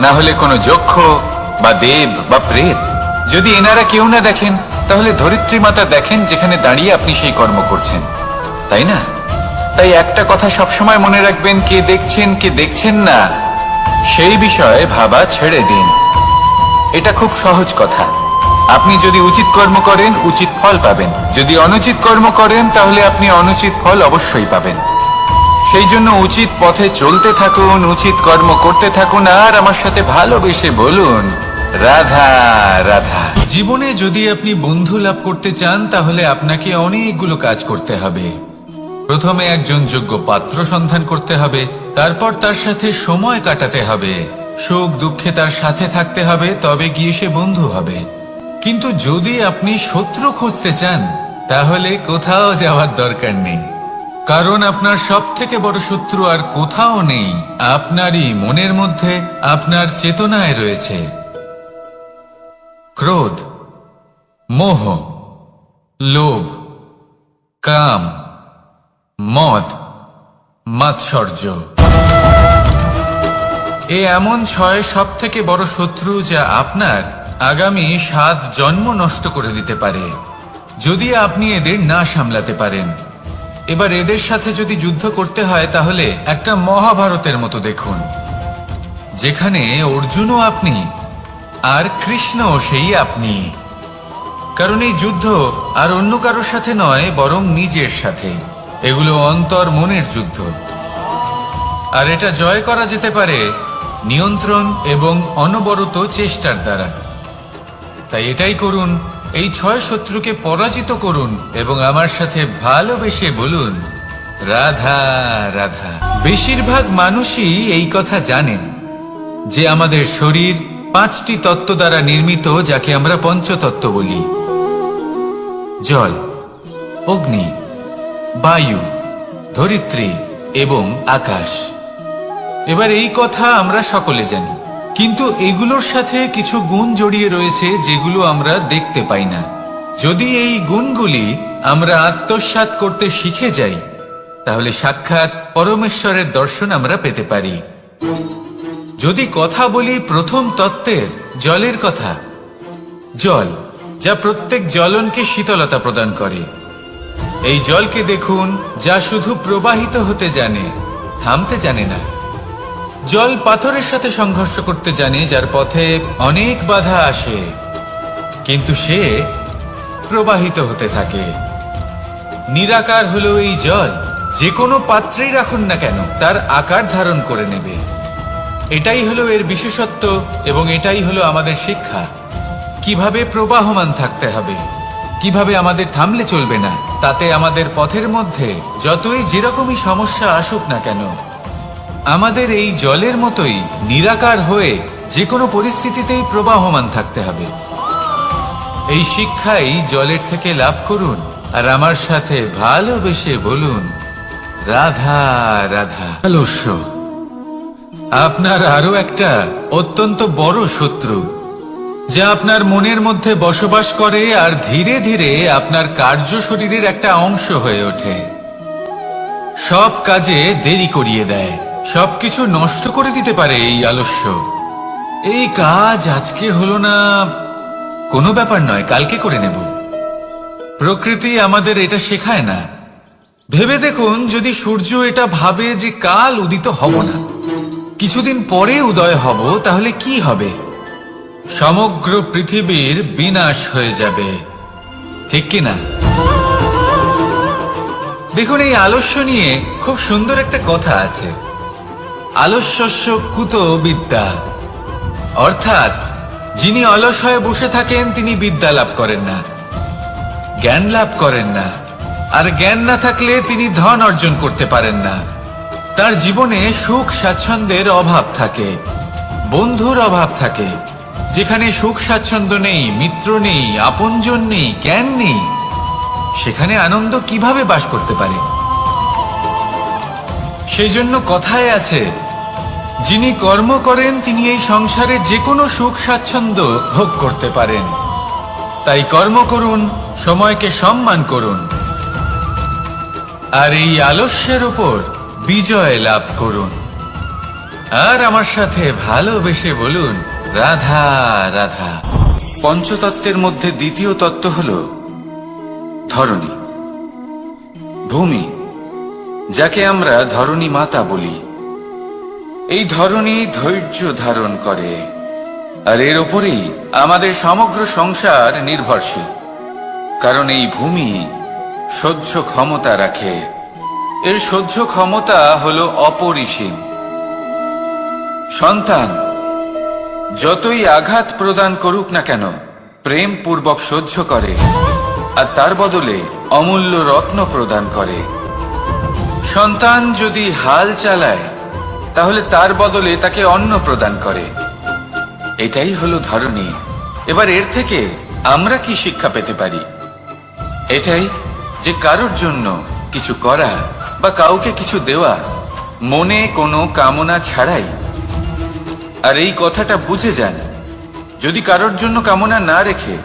[SPEAKER 1] না হলে কোনো যক্ষ বা দেব বা প্রেত। যদি এনারা কেউ না দেখেন, তাহলে ধরিত্রী মাতা দেখেন, যেখানে দাঁড়িয়ে আপনি সেই কর্ম করছেন, তাই না? তাই একটা কথা সবসময় মনে রাখবেন, কে দেখছেন কে দেখছেন না সেই বিষয়ে ভাবা ছেড়ে দিন। এটা খুব সহজ কথা। আপনি যদি উচিত কর্ম করেন, উচিত ফল পাবেন। যদি অনুচিত কর্ম করেন, তাহলে আপনি অনুচিত ফল অবশ্যই পাবেন। সেই জন্য উচিত পথে চলতে থাকুন, উচিত কর্ম করতে থাকুন, আর আমার সাথে ভালোবেসে বলুন, রাধা রাধা। জীবনে যদি আপনি বন্ধু লাভ করতে চান, তাহলে আপনাকে অনেকগুলো কাজ করতে হবে। প্রথমে একজন যোগ্য পাত্র সন্ধান করতে হবে, তারপর তার সাথে সময় কাটাতে হবে, সুখ দুঃখে তার সাথে থাকতে হবে, তবে গিয়ে সে বন্ধু হবে। কিন্তু যদি আপনি শত্রু খুঁজতে চান, তাহলে কোথাও যাওয়ার দরকার নেই। কারণ আপনার সব থেকে বড় শত্রু আর কোথাও নেই, আপনারই মনের মধ্যে, আপনার চেতনায় রয়েছে। ক্রোধ, মোহ, লোভ, কাম, মদ, মাৎসর্য। এ এমন 6 সব থেকে বড় শত্রু, যা আপনার আগামী 7 জন্ম নষ্ট করে দিতে পারে, যদি আপনি এদের না সামলাতে পারেন। এবার এদের সাথে যদি যুদ্ধ করতে হয়, তাহলে একটা মহাভারতের মতো দেখুন, যেখানে অর্জুনও আপনি আর কৃষ্ণও সেই আপনি। কারণ এই যুদ্ধ আর অন্য কারোর সাথে নয়, বরং নিজের সাথে। এগুলো অন্তর মনের যুদ্ধ, আর এটা জয় করা যেতে পারে নিয়ন্ত্রণ এবং অনবরত চেষ্টার দ্বারা। তাই এটাই করুন, এই 6 শত্রুকে পরাজিত করুন এবং আমার সাথে ভালোবেসে বলুন, রাধা রাধা। বেশিরভাগ মানুষই এই কথা জানেন যে আমাদের শরীর 5টি তত্ত্ব দ্বারা নির্মিত, যাকে আমরা পঞ্চতত্ত্ব বলি: জল, অগ্নি, বায়ু, ধরিত্রী এবং আকাশ। এবার এই কথা আমরা সকলে জানি, কিন্তু এগুলোর সাথে কিছু গুণ জড়িয়ে রয়েছে, যেগুলো আমরা দেখতে পাই না। যদি এই গুণগুলি আমরা আত্মসাৎ করতে শিখে যাই, তাহলে সাক্ষাৎ পরমেশ্বরের দর্শন আমরা পেতে পারি। যদি কথা বলি প্রথম তত্ত্বের, জলের কথা, জল যা প্রত্যেক জ্বলনকে শীতলতা প্রদান করে। এই জলকে দেখুন, যা শুধু প্রবাহিত হতে জানে, থামতে জানে না। জল পাথরের সাথে সংঘর্ষ করতে জানে, যার পথে অনেক বাধা আসে, কিন্তু সে প্রবাহিত হতে থাকে। নিরাকার হলো এই জল, যে কোনো পাত্রেই রাখুন না কেন, তার আকার ধারণ করে নেবে। এটাই হলো এর বিশেষত্ব, এবং এটাই হলো আমাদের শিক্ষা। কিভাবে প্রবাহমান থাকতে হবে, কিভাবে আমাদের থামলে চলবে না, তাতে আমাদের পথের মধ্যে যতই যেরকমই সমস্যা আসুক না কেন, আমাদের এই জলের মতোই নিরাকার হয়ে যে কোনো পরিস্থিতিতেই প্রবাহমান থাকতে হবে। এই শিক্ষাই জলের থেকে লাভ করুন, আর আমার সাথে ভালোবেসে বলুন, রাধা রাধা। আলস্য আপনার আরো একটা অত্যন্ত বড় শত্রু, যা আপনার মনের মধ্যে বসবাস করে আর ধীরে ধীরে আপনার কার্য শরীরের একটা অংশ হয়ে ওঠে। সব কাজে দেরি করিয়ে দেয়, সবকিছু নষ্ট করে দিতে পারে এই আলস্য। এই কাজ আজকে হলো না, কোনো ব্যাপার নয়, কালকে করে নেব। প্রকৃতি আমাদের এটা শেখায় না। ভেবে দেখুন, যদি সূর্য এটা ভাবে যে কাল উদিত হব না, কিছুদিন পরে উদয় হব, তাহলে কি হবে? সমগ্র পৃথিবীর বিনাশ হয়ে যাবে, ঠিক কিনা? দেখুন, এই আলস্য নিয়ে খুব সুন্দর একটা কথা আছে, আলস্যস্য কুত বিদ্যা। অর্থাৎ যিনি অলস হয়ে বসে থাকেন তিনি বিদ্যা লাভ করেন না, জ্ঞান লাভ করেন না, আর জ্ঞান না থাকলে তিনি ধন অর্জন করতে পারেন না। তার জীবনে সুখ স্বাচ্ছন্দ্যের অভাব থাকে, বন্ধুর অভাব থাকে। যেখানে সুখ স্বাচ্ছন্দ্য নেই, মিত্র নেই, আপনজন নেই, জ্ঞান নেই, সেখানে আনন্দ কিভাবে বাস করতে পারে? সেই জন্য কথায় আছে, যিনি কর্ম করেন তিনি এই সংসারে যে কোনো সুখ স্বাচ্ছন্দ্য ভোগ করতে পারেন। তাই কর্ম করুন, সময়কে সম্মান করুন, আর এই আলস্যের উপর বিজয় লাভ করুন। আর আমার সাথে ভালোবেসে বলুন, রাধা রাধা। পঞ্চতত্ত্বের মধ্যে দ্বিতীয় তত্ত্ব হল ধরণী, ভূমি, যাকে আমরা ধরণী মাতা বলি। এই ধরণী ধৈর্য ধারণ করে, আর এর ওপরেই আমাদের সমগ্র সংসার নির্ভরশীল। কারণ এই ভূমি সহ্য ক্ষমতা রাখে, এর সহ্য ক্ষমতা হল অপরিসীম। সন্তান যতই আঘাত প্রদান করুক না কেন, প্রেম পূর্বক সহ্য করে, আর তার বদলে অমূল্য রত্ন প্রদান করে। সন্তান যদি হাল চালায়, তাহলে তার বদলে তাকে অন্ন প্রদান করে। এটাই হলো ধরণী। এবার এর থেকে আমরা কি শিক্ষা পেতে পারি? এটাই যে কারোর জন্য কিছু করা বা কাউকে কিছু দেওয়া মনে কোনো কামনা ছাড়াই। আর এই কথাটা বুঝে যান, যদি কারোর জন্য কামনা না রেখে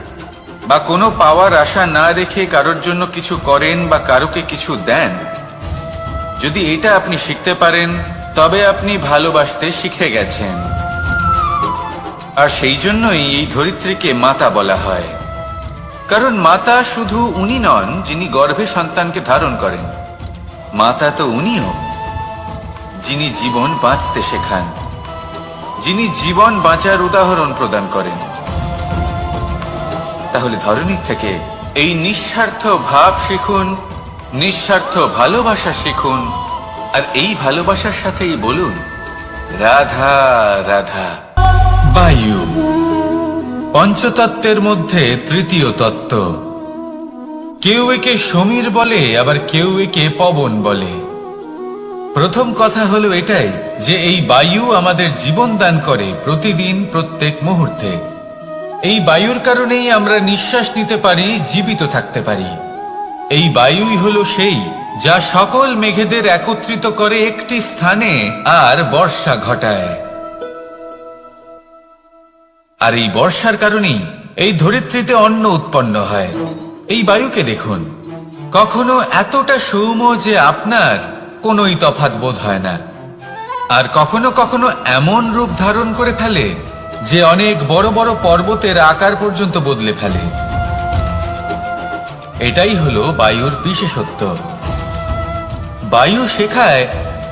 [SPEAKER 1] বা কোনো পাওয়ার আশা না রেখে কারোর জন্য কিছু করেন বা কারোকে কিছু দেন, যদি এটা আপনি শিখতে পারেন, তবে আপনি ভালোবাসতে শিখে গেছেন। আর সেই জন্যই এই ধরিত্রীকে মাতা বলা হয়। কারণ মাতা শুধু উনি নন যিনি গর্ভে সন্তানকে ধারণ করেন, মাতা তো উনিও যিনি জীবন বাঁচতে শেখান, যিনি জীবন বাঁচার উদাহরণ প্রদান করেন। তাহলে ধরণীর থেকে এই নিঃস্বার্থ ভাব শিখুন, নিঃস্বার্থ ভালোবাসা শিখুন, আর এই ভালোবাসার সাথেই বলুন, রাধা রাধা। বায়ু পঞ্চতত্ত্বের মধ্যে তৃতীয় তত্ত্ব। কেউ একে সমীর বলে, আবার কেউ একে পবন বলে। প্রথম কথা হলো এটাই যে এই বায়ু আমাদের জীবন দান করে প্রতিদিন, প্রত্যেক মুহূর্তে। এই বায়ুর কারণেই আমরা নিঃশ্বাস নিতে পারি, জীবিত থাকতে পারি। এই বায়ুই হলো সেই যা সকল মেঘেদের একত্রিত করে একটি স্থানে আর বর্ষা ঘটায়। আর এই বর্ষার কারণেই এই ধরিত্রীতে অন্ন উৎপন্ন হয়। এই বায়ুকে দেখুন, কখনো এতটা সৌম্য যে আপনার কোনোই তফাৎ বোধ হয় না, আর কখনো কখনো এমন রূপ ধারণ করে ফেলে যে অনেক বড় বড় পর্বতের আকার পর্যন্ত বদলে ফেলে। এটাই হলো বায়ুর বিশেষত্ব। বায়ু শেখায়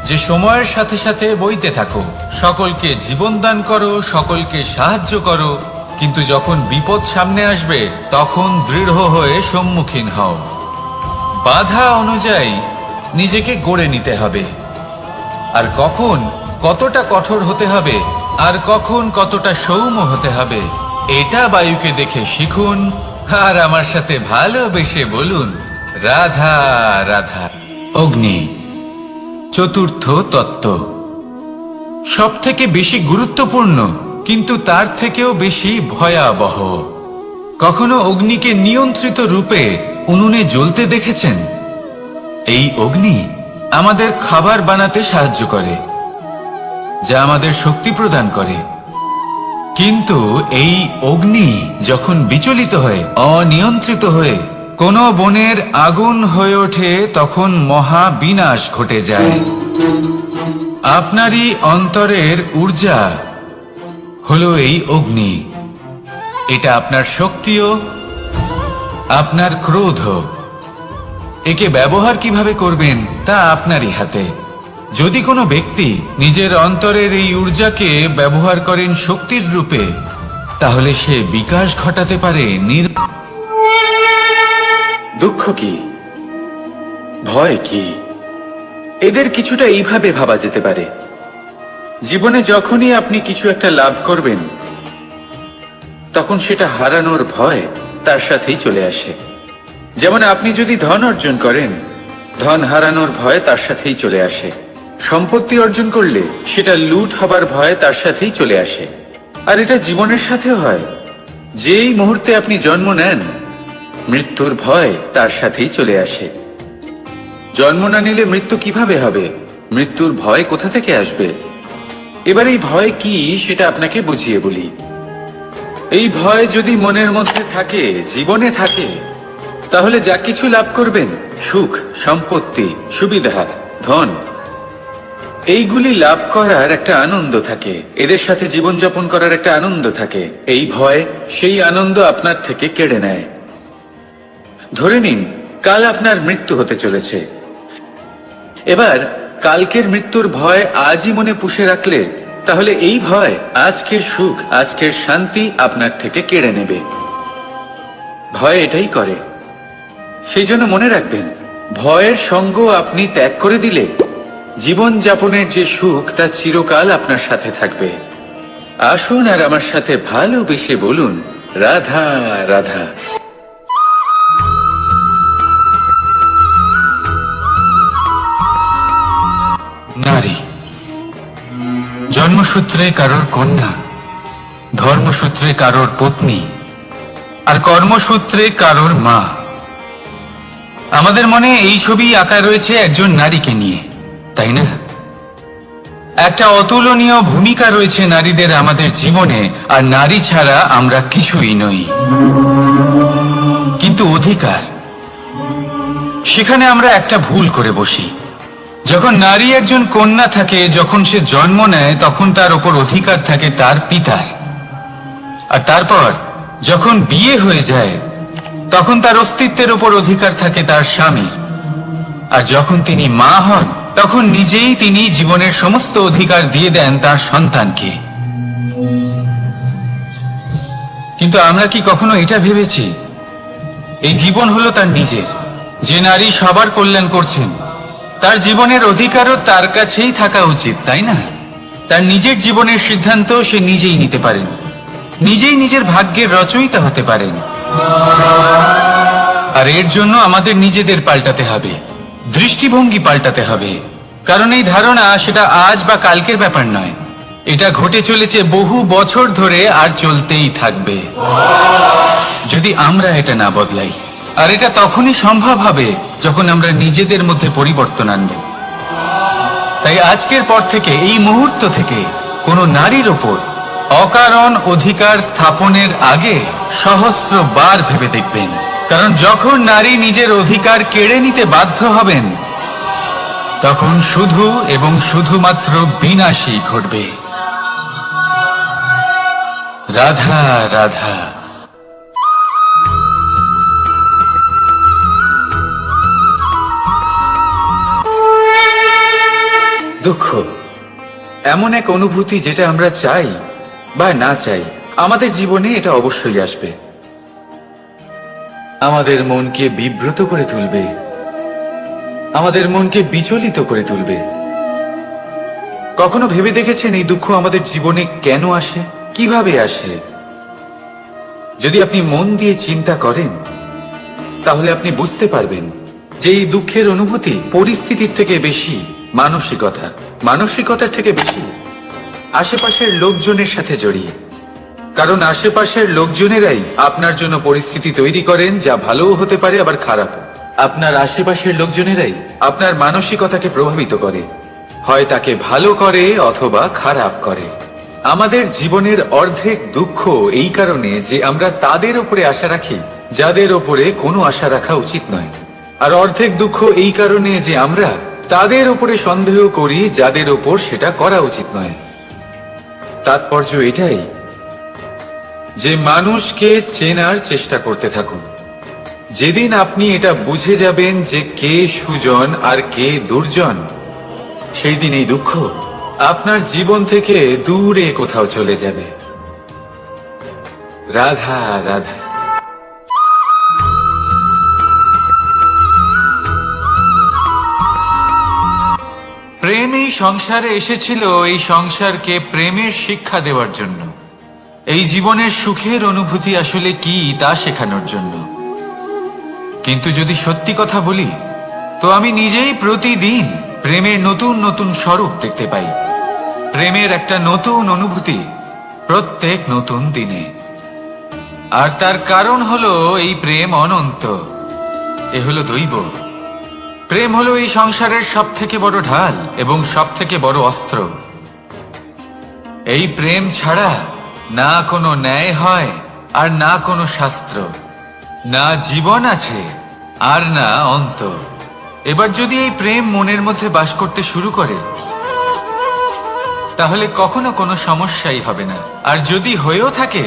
[SPEAKER 1] যে সময়ের সাথে সাথে বইতে থাকো, সকলকে জীবন দান করো, সকলকে সাহায্য করো, কিন্তু যখন বিপদ সামনে আসবে তখন দৃঢ় হয়ে সম্মুখীন হও। বাধা অনুযায়ী নিজেকে গড়ে নিতে হবে, আর কখন কতটা কঠোর হতে হবে আর কখন কতটা সৌম্য হতে হবে, এটা বায়ুকে দেখে শিখুন। আর আমার সাথে ভালোবেসে বলুন, রাধা রাধা। অগ্নি চতুর্থ তত্ত্ব, সব থেকে বেশি গুরুত্বপূর্ণ কিন্তু তার থেকেও বেশি ভয়াবহ। কখনো অগ্নিকে নিয়ন্ত্রিত রূপে উনুনে জ্বলতে দেখেছেন? এই অগ্নি আমাদের খাবার বানাতে সাহায্য করে, যা আমাদের শক্তি প্রদান করে। কিন্তু এই অগ্নি যখন বিচলিত হয়ে, অনিয়ন্ত্রিত হয়ে কোন বনের আগুন হয়ে ওঠে, তখন মহা বিনাশ ঘটে যায়। আপনারই অন্তরের ঊর্জা হলো এই অগ্নি। এটা আপনার শক্তিও, আপনার ক্রোধও। একে ব্যবহার কিভাবে করবেন তা আপনারই হাতে। যদি কোনো ব্যক্তি নিজের অন্তরের এই ঊর্জাকে ব্যবহার করেন শক্তির রূপে, তাহলে সে বিকাশ ঘটাতে পারে। দুঃখ কি, ভয় কি, এদের কিছুটা এইভাবে ভাবা যেতে পারে। জীবনে যখনই আপনি কিছু একটা লাভ করবেন, তখন সেটা হারানোর ভয় তার সাথেই চলে আসে। যেমন আপনি যদি ধন অর্জন করেন, ধন হারানোর ভয় তার সাথেই চলে আসে। সম্পত্তি অর্জন করলে সেটা লুট হবার ভয় তার সাথেই চলে আসে। আর এটা জীবনের সাথেও হয়। যেই মুহূর্তে আপনি জন্ম নেন, মৃত্যুর ভয় তার সাথেই চলে আসে। জন্ম না নিলে মৃত্যু কিভাবে হবে? মৃত্যুর ভয় কোথা থেকে আসবে? এবার এই ভয় কি সেটা আপনাকে বুঝিয়ে বলি। এই ভয় যদি মনের মধ্যে থাকে, জীবনে থাকে, তাহলে যা কিছু লাভ করবেন, সুখ, সম্পত্তি, সুবিধা, ধন, এইগুলি লাভ করার একটা আনন্দ থাকে। এদের সাথে জীবনযাপন করার একটা আনন্দ থাকে। এই ভয় সেই আনন্দ আপনার থেকে কেড়ে নেয়। ধরে নিন কাল আপনার মৃত্যু হতে চলেছে। এবার কালকের মৃত্যুর ভয় আজই মনে পুষে রাখলে, তাহলে এই ভয় আজকের সুখ, আজকের শান্তি আপনার থেকে কেড়ে নেবে। ভয় এটাই করে। সেই জন্য মনে রাখবেন, ভয়ের সঙ্গ আপনি ত্যাগ করে দিলে জীবন যাপনের যে সুখ তা চিরকাল আপনার সাথে থাকবে। আসুন আর আমার সাথে ভালোবেসে বলুন, রাধা রাধা। নারী জন্মসূত্রে কারোর কন্যা, ধর্মসূত্রে কারোর পত্নী, আর কর্মসূত্রে কারোর মা। আমাদের মনে এই ছবি আঁকা রয়েছে একজন নারীকে নিয়ে, তাই না? একটা অতুলনীয় ভূমিকা রয়েছে নারীদের আমাদের জীবনে, আর নারী ছাড়া আমরা কিছুই নই। কিন্তু অধিকার, সেখানে আমরা একটা ভুল করে বসি। যখন নারী একজন কন্যা থাকে, যখন সে জন্ম নেয়, তখন তার উপর অধিকার থাকে তার পিতার। আর তারপর যখন বিয়ে হয়ে যায়, তখন তার অস্তিত্বের উপর অধিকার থাকে তার স্বামীর। আর যখন তিনি মা হন, তখন নিজেই তিনি জীবনের সমস্ত অধিকার দিয়ে দেন তার সন্তানকে। কিন্তু আমরা কি কখনো এটা ভেবেছি, এই জীবন হলো তার নিজের? যে নারী সবার কল্যাণ করছেন, তার জীবনের অধিকারও তার কাছেই থাকা উচিত, তাই না? তার নিজের জীবনের সিদ্ধান্ত সে নিজেই নিতে পারেন, নিজেই নিজের ভাগ্যের রচয়িতা হতে পারেন। আর এর জন্য আমাদের নিজেদের পাল্টাতে হবে, দৃষ্টিভঙ্গি পাল্টাতে হবে। কারণ এই ধারণা সেটা আজ বা কালকের ব্যাপার নয়, এটা ঘটে চলেছে বহু বছর ধরে, আর চলতেই থাকবে যদি আমরা এটা না বদলাই। আর এটা তখনই সম্ভব হবে যখন আমরা নিজেদের মধ্যে পরিবর্তন আনব। তাই আজকের পর থেকে, এই মুহূর্ত থেকে, কোনো নারীর ওপর অকারণ অধিকার স্থাপনের আগে সহস্রবার ভেবে দেখবেন। কারণ যখন নারী নিজের অধিকার কেড়ে নিতে বাধ্য হবেন, তখন শুধু এবং শুধুমাত্র বিনাশই ঘটবে। রাধা রাধা। দুঃখ এমন এক অনুভূতি, যেটা আমরা চাই বা না চাই, আমাদের জীবনে এটা অবশ্যই আসবে। আমাদের মনকে বিব্রত করে তুলবে, আমাদের মনকে বিচলিত করে তুলবে। কখনো ভেবে দেখেছেন এই দুঃখ আমাদের জীবনে কেন আসে, কিভাবে আসে? যদি আপনি মন দিয়ে চিন্তা করেন, তাহলে আপনি বুঝতে পারবেন যে এই দুঃখের অনুভূতি পরিস্থিতির থেকে বেশি মানসিকতার থেকে বেশি আশেপাশের লোকজনের সাথে জড়িয়ে। কারণ আশেপাশের লোকজনেরাই আপনার জন্য পরিস্থিতি তৈরি করেন, যা ভালোও হতে পারে আবার খারাপ। আপনার আশেপাশের লোকজনেরাই আপনার মানসিকতাকে প্রভাবিত করে, হয় তাকে ভালো করে অথবা খারাপ করে। আমাদের জীবনের অর্ধেক দুঃখ এই কারণে যে আমরা তাদের উপরে আশা রাখি যাদের উপরে কোনো আশা রাখা উচিত নয়, আর অর্ধেক দুঃখ এই কারণে যে আমরা তাদের উপরে সন্দেহ করি যাদের উপর সেটা করা উচিত নয়। তাৎপর্য এটাই যে মানুষকে চেনার চেষ্টা করতে থাকুন। যেদিন আপনি এটা বুঝে যাবেন যে কে সুজন আর কে দুর্জন, সেই দিন এই দুঃখ আপনার জীবন থেকে দূরে কোথাও চলে যাবে। রাধা রাধা। প্রেম এই সংসারে এসেছিল এই সংসারকে প্রেমের শিক্ষা দেওয়ার জন্য, এই জীবনের সুখের অনুভূতি আসলে কি তা শেখানোর জন্য। কিন্তু যদি সত্যি কথা বলি, তো আমি নিজেই প্রতিদিন প্রেমের নতুন নতুন স্বরূপ দেখতে পাই। প্রেমের একটা নতুন অনুভূতি প্রত্যেক নতুন দিনে। আর তার কারণ হলো এই প্রেম অনন্ত, এ হলো দৈব। প্রেম হলো এই সংসারের সব থেকে বড় ঢাল এবং সব থেকে বড় অস্ত্র। এই প্রেম ছাড়া না কোনো ন্যায় হয় আর না কোনো শাস্ত্র, না জীবন আছে আর না অন্ত। এবার যদি এই প্রেম মনের মধ্যে বাস করতে শুরু করে, তাহলে কখনো কোনো সমস্যাই হবে না। আর যদি হয়েও থাকে,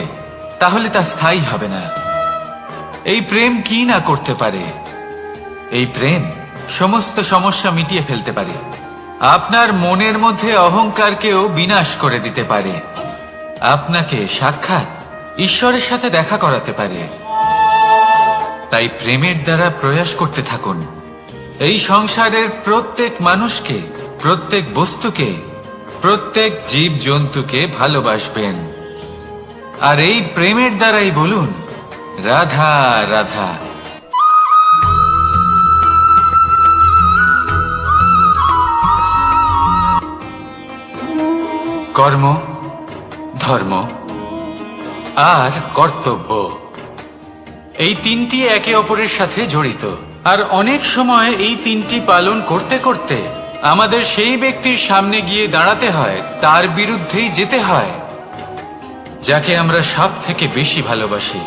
[SPEAKER 1] তাহলে তা স্থায়ী হবে না। এই প্রেম কি না করতে পারে? এই প্রেম সমস্ত সমস্যা মিটিয়ে ফেলতে পারে। আপনার মনের মধ্যে অহংকারকেও বিনাশ করে দিতে পারে। আপনাকে সাক্ষাৎ ঈশ্বরের সাথে দেখা করাতে পারে। তাই প্রেমের দ্বারা প্রয়াস করতে থাকুন। এই সংসারের প্রত্যেক মানুষকে, প্রত্যেক বস্তুকে, প্রত্যেক জীব জন্তুকে ভালোবাসবেন। আর এই প্রেমের দ্বারাই বলুন রাধা রাধা। কর্ম, ধর্ম আর কর্তব্য, এই তিনটি একে অপরের সাথে জড়িত। আর অনেক সময় এই তিনটি পালন করতে করতে আমাদের সেই ব্যক্তির সামনে গিয়ে দাঁড়াতে হয়, তার বিরুদ্ধেই যেতে হয়, যাকে আমরা সব থেকে বেশি ভালোবাসি।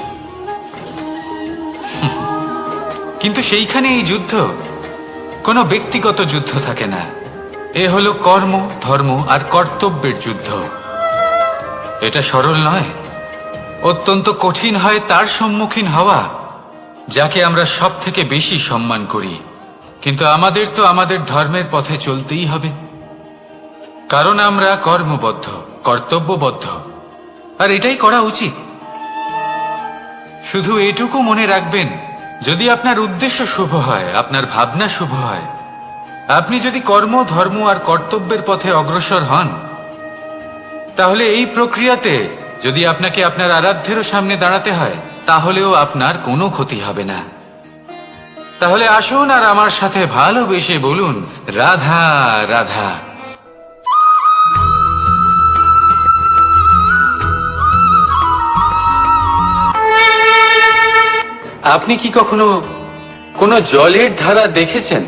[SPEAKER 1] কিন্তু সেইখানে এই যুদ্ধ কোনো ব্যক্তিগত যুদ্ধ থাকে না। এ হলো কর্ম, ধর্ম আর কর্তব্যের যুদ্ধ। এটা সরল নয়, অত্যন্ত কঠিন হয় তার সম্মুখীন হওয়া যাকে আমরা সব থেকে বেশি সম্মান করি। কিন্তু আমাদের তো আমাদের ধর্মের পথে চলতেই হবে, কারণ আমরা কর্মবদ্ধ, কর্তব্যবদ্ধ, আর এটাই করা উচিত। শুধু এটুকু মনে রাখবেন, যদি আপনার উদ্দেশ্য শুভ হয়, আপনার ভাবনা শুভ হয়, আপনি যদি কর্ম, ধর্ম আর কর্তব্যের পথে অগ্রসর হন, তাহলে এই প্রক্রিয়াতে যদি আপনাকে আপনার আরাধ্যেরও সামনে দাঁড়াতে হয়, তাহলেও আপনার কোনো ক্ষতি হবে না। তাহলে আসুন আর আমার সাথে ভালোবেসে বলুন রাধা রাধা। আপনি কি কখনো কোনো জলের ধারা দেখেছেন?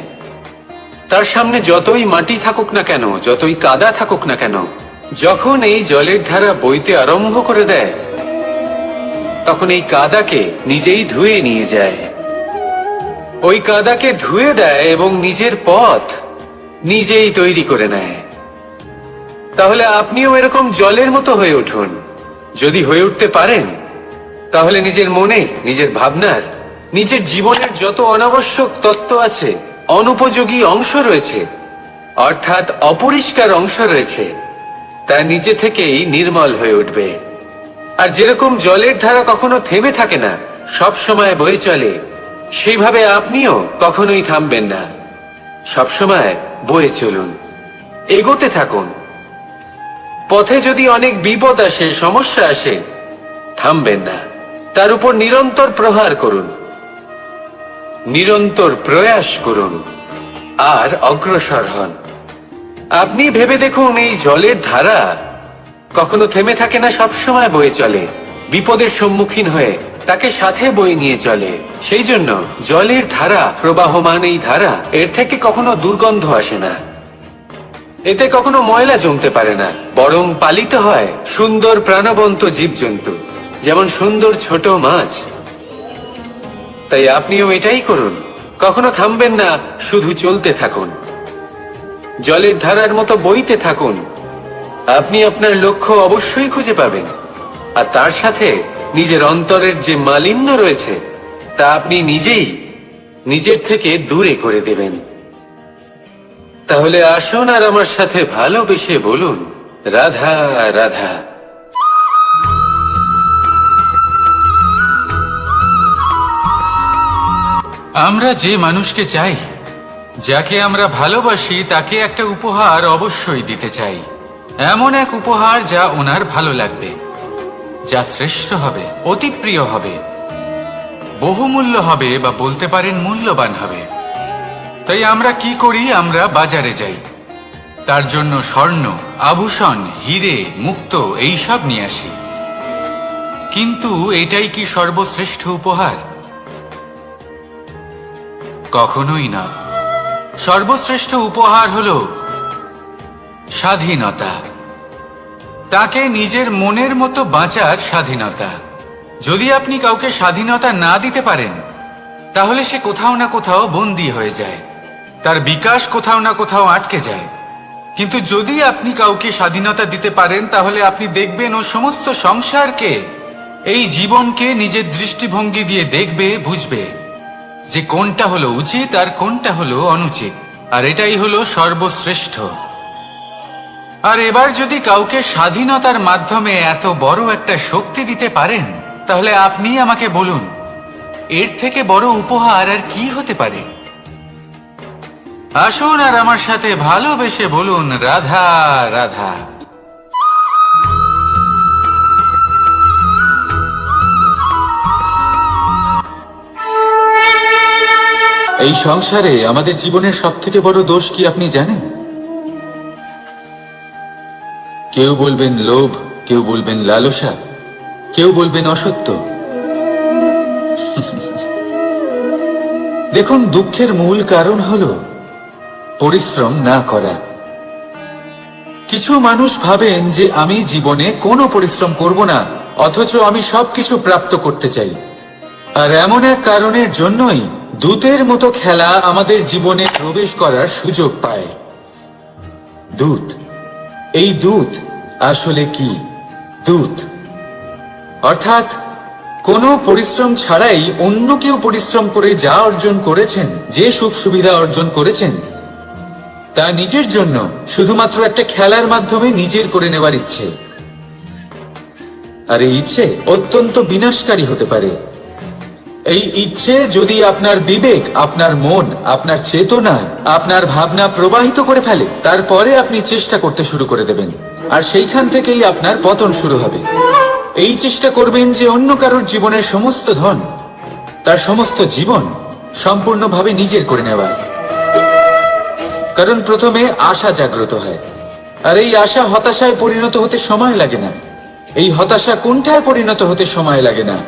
[SPEAKER 1] তার সামনে যতই মাটি থাকুক না কেন, যতই কাদা থাকুক না কেন, যখন এই জলের ধারা বইতে আরম্ভ করে দেয়, তখন এই কাদাকে নিজেই ধুয়ে নিয়ে যায়। ওই কাদাকে ধুয়ে দেয় এবং নিজের পথ নিজেই তৈরি করে নেয়। তাহলে আপনিও এরকম জলের মতো হয়ে উঠুন। যদি হয়ে উঠতে পারেন, তাহলে নিজের মনে, নিজের ভাবনার, নিজের জীবনের যত অনাবশ্যক তত্ত্ব আছে, অনুপযোগী অংশ রয়েছে, অর্থাৎ অপরিষ্কার অংশ রয়েছে, তা নিজে থেকেই নির্মল হয়ে উঠবে। আর যেরকম জলের ধারা কখনো থেমে থাকে না, সব সময় বয়ে চলে, সেইভাবে আপনিও কখনোই থামবেন না। সবসময় বয়ে চলুন, এগোতে থাকুন। পথে যদি অনেক বিপদ আসে, সমস্যা আসে, থামবেন না, তার উপর নিরন্তর প্রহার করুন, নিরন্তর প্রয়াস করুন আর অগ্রসর হন। আপনি ভেবে দেখুন, এই জলের ধারা কখনো থেমে থাকে না, সবসময় বয়ে চলে, বিপদের সম্মুখীন হয়ে তাকে সাথে বয়ে নিয়ে চলে। সেই জন্য জলের ধারা, প্রবাহমান এই ধারা, এর থেকে কখনো দুর্গন্ধ আসে না, এতে কখনো ময়লা জমতে পারে না, বরং পালিত হয় সুন্দর প্রাণবন্ত জীবজন্তু, যেমন সুন্দর ছোট মাছ। তাই আপনিও এটাই করুন, কখনো থামবেন না, শুধু চলতে থাকুন, জলের ধারার মতো বইতে থাকুন। আপনি আপনার লক্ষ্য অবশ্যই খুঁজে পাবেন, আর তার সাথে
[SPEAKER 2] নিজের অন্তরের যে মালিন্য রয়েছে তা আপনি নিজেই নিজের থেকে দূরে করে দেবেন। তাহলে আসুন আর আমার সাথে ভালোবেসে বলুন, রাধা রাধা।
[SPEAKER 1] আমরা যে মানুষকে চাই, যাকে আমরা ভালোবাসি, তাকে একটা উপহার অবশ্যই দিতে চাই। এমন এক উপহার যা ওনার ভালো লাগবে, যা শ্রেষ্ঠ হবে, অতি প্রিয় হবে, বহুমূল্য হবে, বা বলতে পারেন মূল্যবান হবে। তাই আমরা কি করি? আমরা বাজারে যাই, তার জন্য স্বর্ণ, আভূষণ, হিরে, মুক্ত এইসব নিয়ে আসি। কিন্তু এটাই কি সর্বশ্রেষ্ঠ উপহার? কখনোই না। সর্বশ্রেষ্ঠ উপহার হলো স্বাধীনতা, তাকে নিজের মনের মতো বাঁচার স্বাধীনতা। যদি আপনি কাউকে স্বাধীনতা না দিতে পারেন, তাহলে সে কোথাও না কোথাও বন্দী হয়ে যায়, তার বিকাশ কোথাও না কোথাও আটকে যায়। কিন্তু যদি আপনি কাউকে স্বাধীনতা দিতে পারেন, তাহলে আপনি দেখবেন ও সমস্ত সংসারকে, এই জীবনকে নিজের দৃষ্টিভঙ্গি দিয়ে দেখবে, বুঝবে যে কোনটা হলো উচিত আর কোনটা হলো অনুচিত, আর এটাই হলো সর্বশ্রেষ্ঠ। আর এবার যদি কাউকে স্বাধীনতার মাধ্যমে এত বড় একটা শক্তি দিতে পারেন, তাহলে আপনি আমাকে বলুন, এর থেকে বড় উপহার আর কি হতে পারে? আসুন আর আমার সাথে ভালোবেসে বলুন, রাধা রাধা। এই সংসারে আমাদের জীবনের সবথেকে বড় দোষ কি আপনি জানেন? কেউ বলবেন লোভ, কেউ বলবেন লালসা, কেউ বলবেন অসত্য। দেখুন, দুঃখের মূল কারণ হলো পরিশ্রম না করা। কিছু মানুষ ভাবেন যে আমি জীবনে কোনো পরিশ্রম করব না, অথচ আমি সবকিছু প্রাপ্ত করতে চাই। আর এমন এক কারণের জন্যই দূতের মতো খেলা আমাদের জীবনে প্রবেশ করার সুযোগ পায়। দূত। এই দূত আসলে কি? দূত অর্থাৎ কোনো পরিশ্রম ছাড়াই অন্য কেউ পরিশ্রম করে যা অর্জন করেছেন, যে সুখ সুবিধা অর্জন করেছেন, তা নিজের জন্য শুধুমাত্র একটা খেলার মাধ্যমে নিজের করে নেওয়ার ইচ্ছে। আর এই ইচ্ছে অত্যন্ত বিনাশকারী হতে পারে। এই ইচ্ছে যদি আপনার বিবেক, আপনার মন, আপনার চেতনা, আপনার ভাবনা প্রবাহিত করে ফেলে, তারপরে আপনি চেষ্টা করতে শুরু করে দেবেন, আর সেইখান থেকেই আপনার পতন শুরু হবে। এই চেষ্টা করবেন যে অন্য কারোর জীবনের সমস্ত ধন, তার সমস্ত জীবন সম্পূর্ণভাবে নিজের করে নেওয়ার। কারণ প্রথমে আশা জাগ্রত হয়, আর এই আশা হতাশায় পরিণত হতে সময় লাগে না। এই হতাশা কুণ্ঠায় পরিণত হতে সময় লাগে না,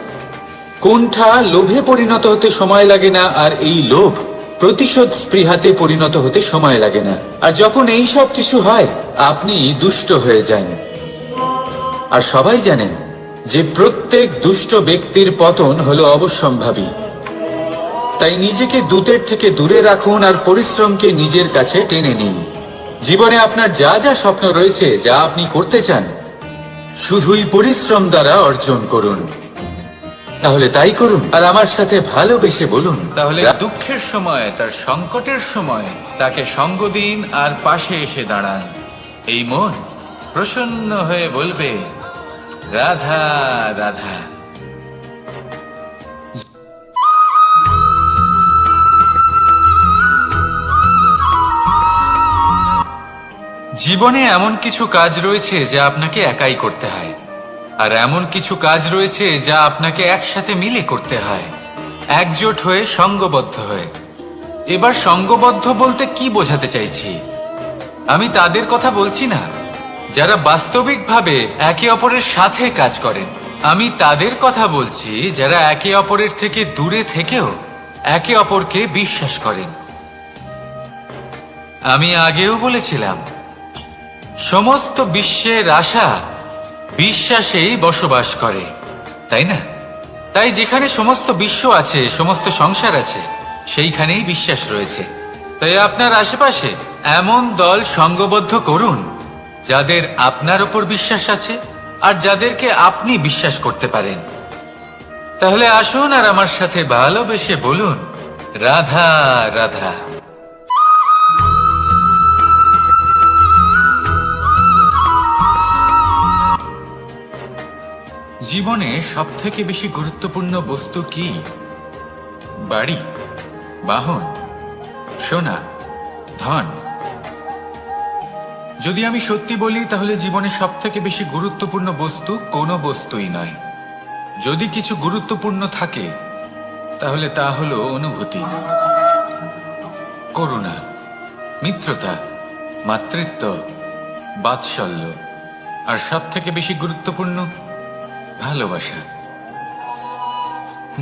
[SPEAKER 1] কুণ্ঠা লোভে পরিণত হতে সময় লাগে না, আর এই লোভ প্রতিশোধ স্পৃহাতে পরিণত হতে সময় লাগে না। আর যখন এই সব কিছু হয়, আপনি দুষ্ট হয়ে যান। আর সবাই জানেন যে প্রত্যেক দুষ্ট ব্যক্তির পতন হলো অবশ্যম্ভাবী। তাই নিজেকে দূতের থেকে দূরে রাখুন আর পরিশ্রমকে নিজের কাছে টেনে নিন। জীবনে আপনার যা যা স্বপ্ন রয়েছে, যা আপনি করতে চান, শুধুই পরিশ্রম দ্বারা অর্জন করুন। তাহলে তাই করুন আর আমার সাথে ভালোবেসে বলুন, তাহলে দুঃখের সময়, তার সংকটের সময় তাকে সঙ্গ দিন আর পাশে এসে দাঁড়ান। এই মন প্রসন্ন হয়ে বলবে, রাধা রাধা। জীবনে এমন কিছু কাজ রয়েছে যা আপনাকে একাই করতে হয়, আর এমন কিছু কাজ রয়েছে যা আপনাকে একসাথে মিলে করতে হয়, একজোট হয়ে, সঙ্গবদ্ধ হয়ে। এবার সঙ্গবদ্ধ বলতে কি বোঝাতে চাইছি? আমি তাদের কথা বলছি না যারা বাস্তবিকভাবে একে অপরের সাথে কাজ করেন। আমি তাদের কথা বলছি যারা একে অপরের থেকে দূরে থেকেও একে অপরকে বিশ্বাস করেন। আমি আগেও বলেছিলাম, সমস্ত বিশ্বের আশা বিশ্বাসেই বসবাস করে, তাই না? তাই যেখানে সমস্ত বিশ্ব আছে, সমস্ত সংসার আছে, সেইখানেই বিশ্বাস রয়েছে। তাই আপনার আশেপাশে এমন দল সঙ্গবদ্ধ করুন যাদের আপনার ওপর বিশ্বাস আছে আর যাদেরকে আপনি বিশ্বাস করতে পারেন। তাহলে আসুন আর আমার সাথে ভালোবেসে বলুন, রাধা রাধা। জীবনে সবথেকে বেশি গুরুত্বপূর্ণ বস্তু কি? বাড়ি, বাহন, সোনা, ধন। যদি আমি সত্যি বলি তাহলে জীবনে সবথেকে বেশি গুরুত্বপূর্ণ বস্তু কোনো বস্তুই নয়। যদি কিছু গুরুত্বপূর্ণ থাকে তাহলে তা হলো অনুভূতি, করুণা, মিত্রতা, মাতৃত্ব, বাৎসল্য, আর সবথেকে বেশি গুরুত্বপূর্ণ ভালোবাসা।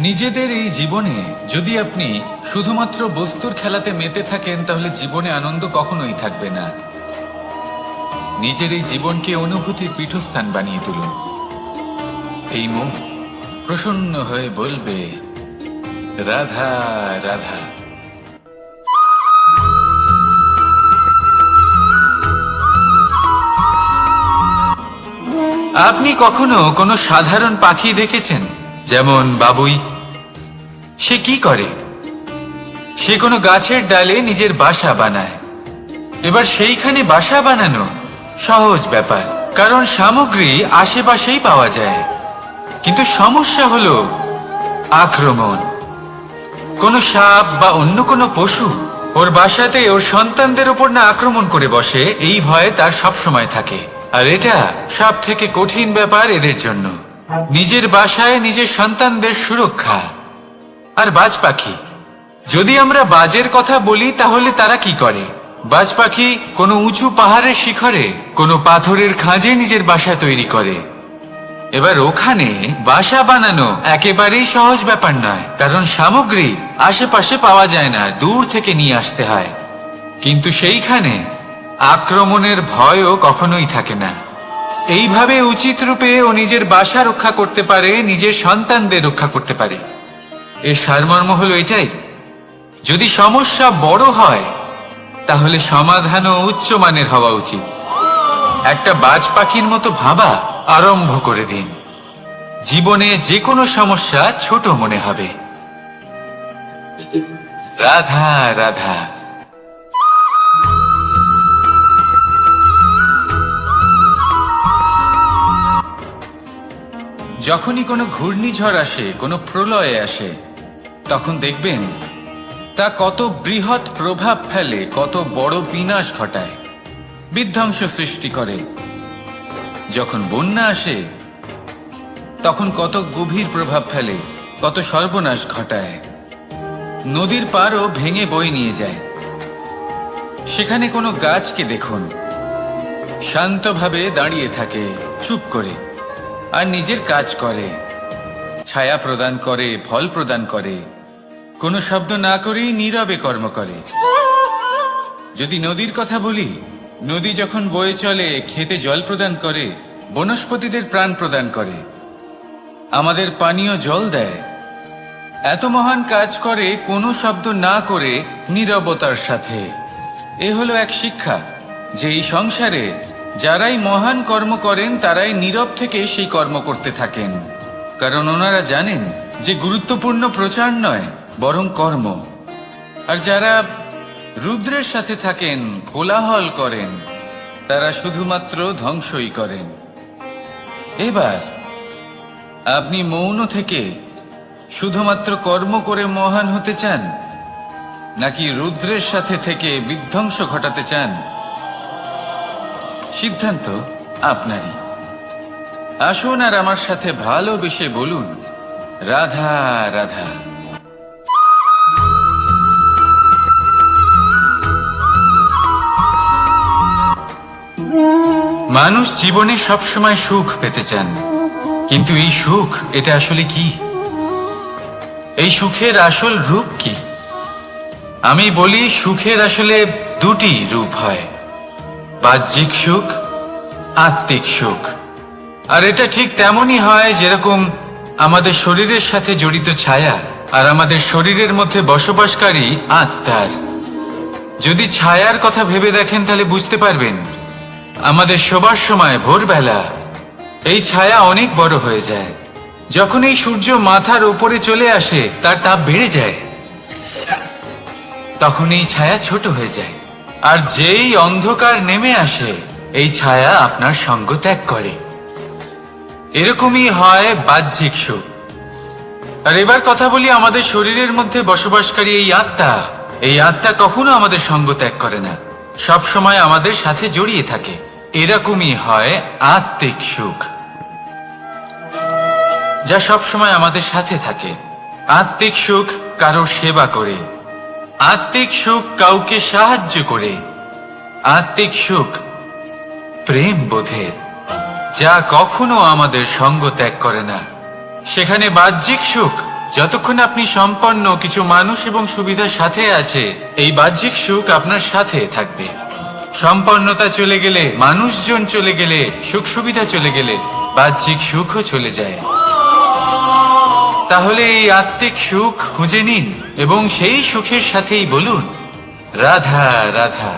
[SPEAKER 1] নিজেদের এই জীবনে যদি আপনি শুধুমাত্র বস্তুর খেলাতে মেতে থাকেন তাহলে জীবনে আনন্দ কখনোই থাকবে না। নিজের এই জীবনকে অনুভূতির পীঠস্থান বানিয়ে তুলুন। এই মুখ প্রসন্ন হয়ে বলবে, রাধা রাধা। আপনি কখনো কোনো সাধারণ পাখি দেখেছেন? যেমন বাবুই। সে কি করে? সে কোনো গাছের ডালে নিজের বাসা বানায়। এবার সেইখানে বাসা বানানো সহজ ব্যাপার, কারণ সামগ্রী আশেপাশেই পাওয়া যায়। কিন্তু সমস্যা হলো আক্রমণ। কোনো সাপ বা অন্য কোনো পশু ওর বাসাতে ওর সন্তানদের উপর না আক্রমণ করে বসে, এই ভয়ে তার সব সময় থাকে। আর এটা সব থেকে কঠিন ব্যাপার এদের জন্য, নিজের বাসায় নিজের সন্তানদের সুরক্ষা। আর বাজ পাখি, যদি আমরা বাজের কথা বলি তাহলে তারা কি করে? বাজ পাখি কোনো উঁচু পাহাড়ের শিখরে, কোনো পাথরের খাঁজে নিজের বাসা তৈরি করে। এবার ওখানে বাসা বানানো একেবারেই সহজ ব্যাপার নয়, কারণ সামগ্রী আশেপাশে পাওয়া যায় না, দূর থেকে নিয়ে আসতে হয়। কিন্তু সেইখানে আক্রমণের ভয়ও কখনোই থাকে না। এইভাবে উচিত রূপে ও নিজের বাসা রক্ষা করতে পারে, নিজের সন্তানদের রক্ষা করতে পারে। এর সারমর্ম হলো এটাই, যদি সমস্যা বড় হয় তাহলে সমাধানও উচ্চমানের হওয়া উচিত। একটা বাজ পাখির মতো ভাবা আরম্ভ করে দিন। জীবনে যে কোনো সমস্যা ছোট মনে হবে। রাধা রাধা। যখনই কোনো ঘূর্ণিঝড় আসে, কোনো প্রলয়ে আসে, তখন দেখবেন তা কত বৃহৎ প্রভাব ফেলে, কত বড় বিনাশ ঘটায়, বিধ্বংস সৃষ্টি করে। যখন বন্যা আসে তখন কত গভীর প্রভাব ফেলে, কত সর্বনাশ ঘটায়। নদীর পাড়ও ভেঙে বয়ে নিয়ে যায়। সেখানে কোনো গাছকে দেখুন, শান্তভাবে দাঁড়িয়ে থাকে, চুপ করে, আর নিজের কাজ করে, ছায়া প্রদান করে, ফল প্রদান করে, কোনো শব্দ না করেই নীরবে কর্ম করে। যদি নদীর কথা বলি, নদী যখন বয়ে চলে খেতে জল প্রদান করে, বনস্পতিদের প্রাণ প্রদান করে, আমাদের পানীয় জল দেয়। এত মহান কাজ করে কোনো শব্দ না করে, নীরবতার সাথে। এ হলো এক শিক্ষা যে এই সংসারে যারাই মহান কর্ম করেন তারাই নীরব থেকে সেই কর্ম করতে থাকেন, কারণ ওনারা জানেন যে গুরুত্বপূর্ণ প্রচার নয় বরং কর্ম। আর যারা রুদ্রের সাথে থাকেন, কোলাহল করেন, তারা শুধুমাত্র ধ্বংসই করেন। এবার আপনি মৌন থেকে শুধুমাত্র কর্ম করে মহান হতে চান, নাকি রুদ্রের সাথে থেকে বিধ্বংস ঘটাতে চান? সিদ্ধান্ত আপনারই। আসুন আর আমার সাথে ভালোবেসে বলুন, রাধা রাধা। মানুষ জীবনে সবসময় সুখ পেতে চান, কিন্তু এই সুখ এটা আসলে কি? এই সুখের আসল রূপ কি? আমি বলি সুখের আসলে দুটি রূপ হয়, বাহ্যিক সুখ, আত্মিক সুখ। আর এটা ঠিক তেমনই হয় যেরকম আমাদের শরীরের সাথে জড়িত ছায়া আর আমাদের শরীরের মধ্যে বসবাসকারী আত্মার। যদি ছায়ার কথা ভেবে দেখেন তাহলে বুঝতে পারবেন আমাদের শোবার সময় ভোরবেলা এই ছায়া অনেক বড় হয়ে যায়, যখন এই সূর্য মাথার উপরে চলে আসে তার তাপ বেড়ে যায়, তখন এই ছায়া ছোট হয়ে যায়। আর যেই অন্ধকার নেমে আসে এই ছায়া আপনার সঙ্গ ত্যাগ করে। এরকমই হয় বাহ্যিক সুখ। আর এবার কথা বলি আমাদের শরীরের মধ্যে বসবাসকারী এই আত্মা। এই আত্মা কখনো আমাদের সঙ্গ ত্যাগ করে না, সব সময় আমাদের সাথে জড়িয়ে থাকে। এরকমই হয় আত্মিক সুখ, যা সব সময় আমাদের সাথে থাকে। আত্মিক সুখ কারোর সেবা করে, আত্মিক সুখ কাউকে সাহায্য করে, আত্মিক সুখ প্রেম বোধের, যা কখনো আমাদের সঙ্গ ত্যাগ করে না। সেখানে বাহ্যিক সুখ, যতক্ষণ আপনি সম্পন্ন কিছু মানুষ এবং সুবিধার সাথে আছে, এই বাহ্যিক সুখ আপনার সাথে থাকবে। সম্পন্নতা চলে গেলে, মানুষজন চলে গেলে, সুখ সুবিধা চলে গেলে বাহ্যিক সুখও চলে যায়। তাহলে এই আত্মিক সুখ খুঁজে নিন এবং সেই সুখের সাথেই বলুন রাধা রাধা।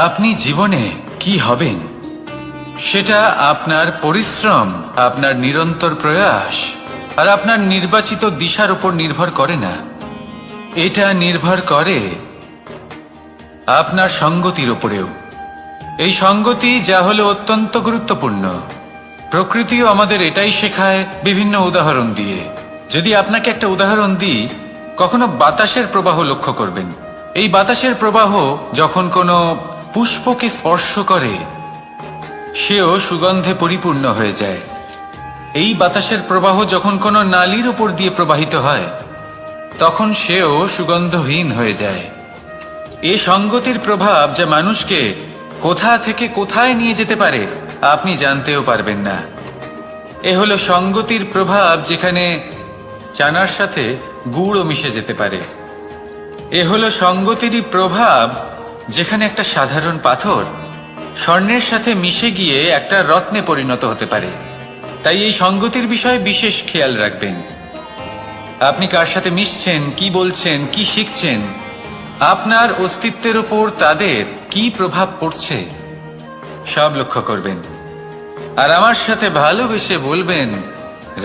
[SPEAKER 1] আপনি জীবনে কি হবেন সেটা আপনার পরিশ্রম, আপনার নিরন্তর প্রয়াস আর আপনার নির্বাচিত দিশার উপর নির্ভর করে না। এটা নির্ভর করে আপনার সঙ্গতির উপরেও। এই সঙ্গতি যা হলো অত্যন্ত গুরুত্বপূর্ণ। প্রকৃতিও আমাদের এটাই শেখায় বিভিন্ন উদাহরণ দিয়ে। যদি আপনাকে একটা উদাহরণ দিই, কখনো বাতাসের প্রবাহ লক্ষ্য করবেন। এই বাতাসের প্রবাহ যখন কোনো পুষ্পকে স্পর্শ করে, সেও সুগন্ধে পরিপূর্ণ হয়ে যায়। এই বাতাসের প্রবাহ যখন কোনো নালীর উপর দিয়ে প্রবাহিত হয়, তখন সেও সুগন্ধহীন হয়ে যায়। এই সঙ্গতির প্রভাব যা মানুষকে কোথা থেকে কোথায় নিয়ে যেতে পারে আপনি জানতেও পারবেন না। এ হলো সঙ্গতির প্রভাব, যেখানে চানার সাথে গুড়ও মিশে যেতে পারে। এ হলো সঙ্গতিরই প্রভাব, যেখানে একটা সাধারণ পাথর স্বর্ণের সাথে মিশে গিয়ে একটা রত্নে পরিণত হতে পারে। তাই এই সঙ্গতির বিষয়ে বিশেষ খেয়াল রাখবেন। আপনি কার সাথে মিশছেন, কি বলছেন, কি শিখছেন, আপনার অস্তিত্বের উপর তাদের কি প্রভাব পড়ছে সব লক্ষ্য করবেন। আর আমার সাথে ভালোবেসে বলবেন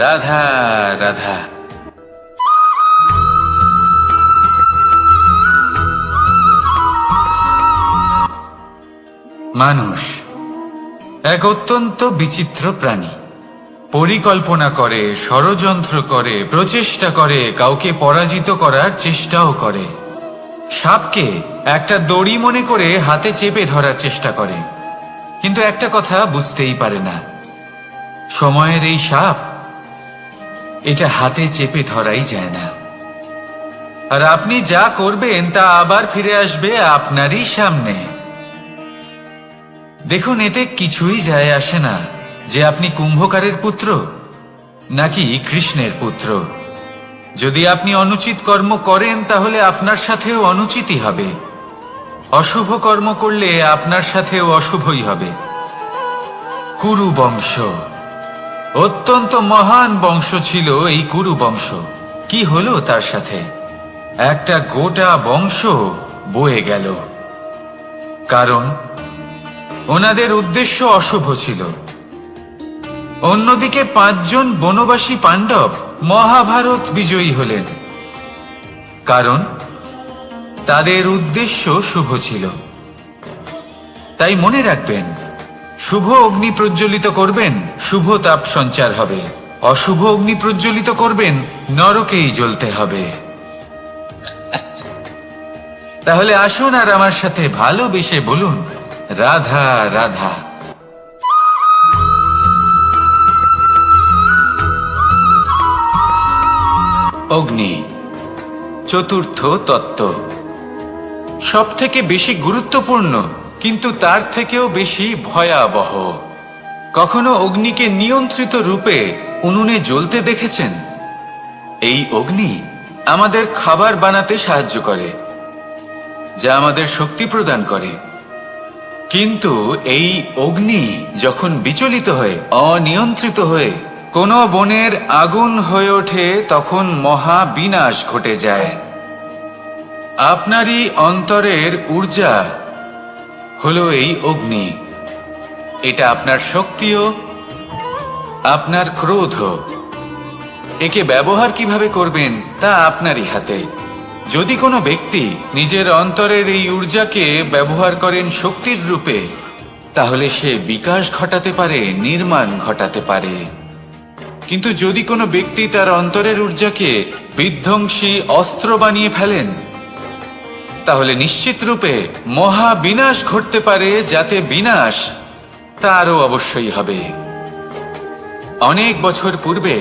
[SPEAKER 1] রাধা রাধা। মানুষ এক অত্যন্ত বিচিত্র প্রাণী। পরিকল্পনা করে, ষড়যন্ত্র করে, প্রচেষ্টা করে, কাউকে পরাজিত করার চেষ্টাও করে। সাপকে একটা দড়ি মনে করে হাতে চেপে ধরার চেষ্টা করে, কিন্তু একটা কথা বুঝতেই পারে না, সময়ের এই সাপ এটা হাতে চেপে ধরাই যায় না। আর আপনি যা করবেন তা আবার ফিরে আসবে আপনারই সামনে। দেখুন, এতে কিছুই যায় আসে না যে আপনি কুম্ভকারের পুত্র নাকি কৃষ্ণের পুত্র। যদি আপনি অনুচিত কর্ম করেন তাহলে আপনার সাথেও অনুচিতই হবে। অশুভ কর্ম করলে আপনার সাথেও অশুভই হবে। কুরু বংশ অত্যন্ত মহান বংশ ছিল। এই কুরু বংশ কি হলো তার সাথে? একটা গোটা বংশ বয়ে গেল, কারণ ওনাদের উদ্দেশ্য অশুভ ছিল। অন্যদিকে 5 জন বনবাসী পাণ্ডব মহাভারত বিজয়ী হলেন, কারণ তাদের উদ্দেশ্য শুভ ছিল। তাই মনে রাখবেন, শুভ অগ্নি প্রজ্বলিত করবেন, শুভ তাপ সঞ্চার হবে। অশুভ অগ্নি প্রজ্বলিত করবেন, নরকেই জ্বলতে হবে। তাহলে আসুন আর আমার সাথে ভালোবেসে বলুন রাধা রাধা। অগ্নি চতুর্থ তত্ত্ব, সব থেকে বেশি গুরুত্বপূর্ণ কিন্তু তার থেকেও বেশি ভয়াবহ। কখনো অগ্নিকে নিয়ন্ত্রিত রূপে উনুনে জ্বলতে দেখেছেন? এই অগ্নি আমাদের খাবার বানাতে সাহায্য করে, যা আমাদের শক্তি প্রদান করে। কিন্তু এই অগ্নি যখন বিচলিত হয়ে, অনিয়ন্ত্রিত হয়ে কোন বনের আগুন হয়ে ওঠে, তখন মহা বিনাশ ঘটে যায়। আপনারই অন্তরের ঊর্জা হলো এই অগ্নি। এটা আপনার শক্তিও, আপনার ক্রোধও। একে ব্যবহার কিভাবে করবেন তা আপনারই হাতে। যদি কোনো ব্যক্তি নিজের অন্তরের এই ঊর্জাকে ব্যবহার করেন শক্তির রূপে, তাহলে সে বিকাশ ঘটাতে পারে, নির্মাণ ঘটাতে পারে। কিন্তু যদি কোনো ব্যক্তি তার অন্তরের ঊর্জাকে বিধ্বংসী অস্ত্র বানিয়ে ফেলেন, তাহলে নিশ্চিত রূপে মহা বিনাশ ঘটতে পারে, যাতে বিনাশ তারও অবশ্যই হবে। অনেক বছর পূর্বে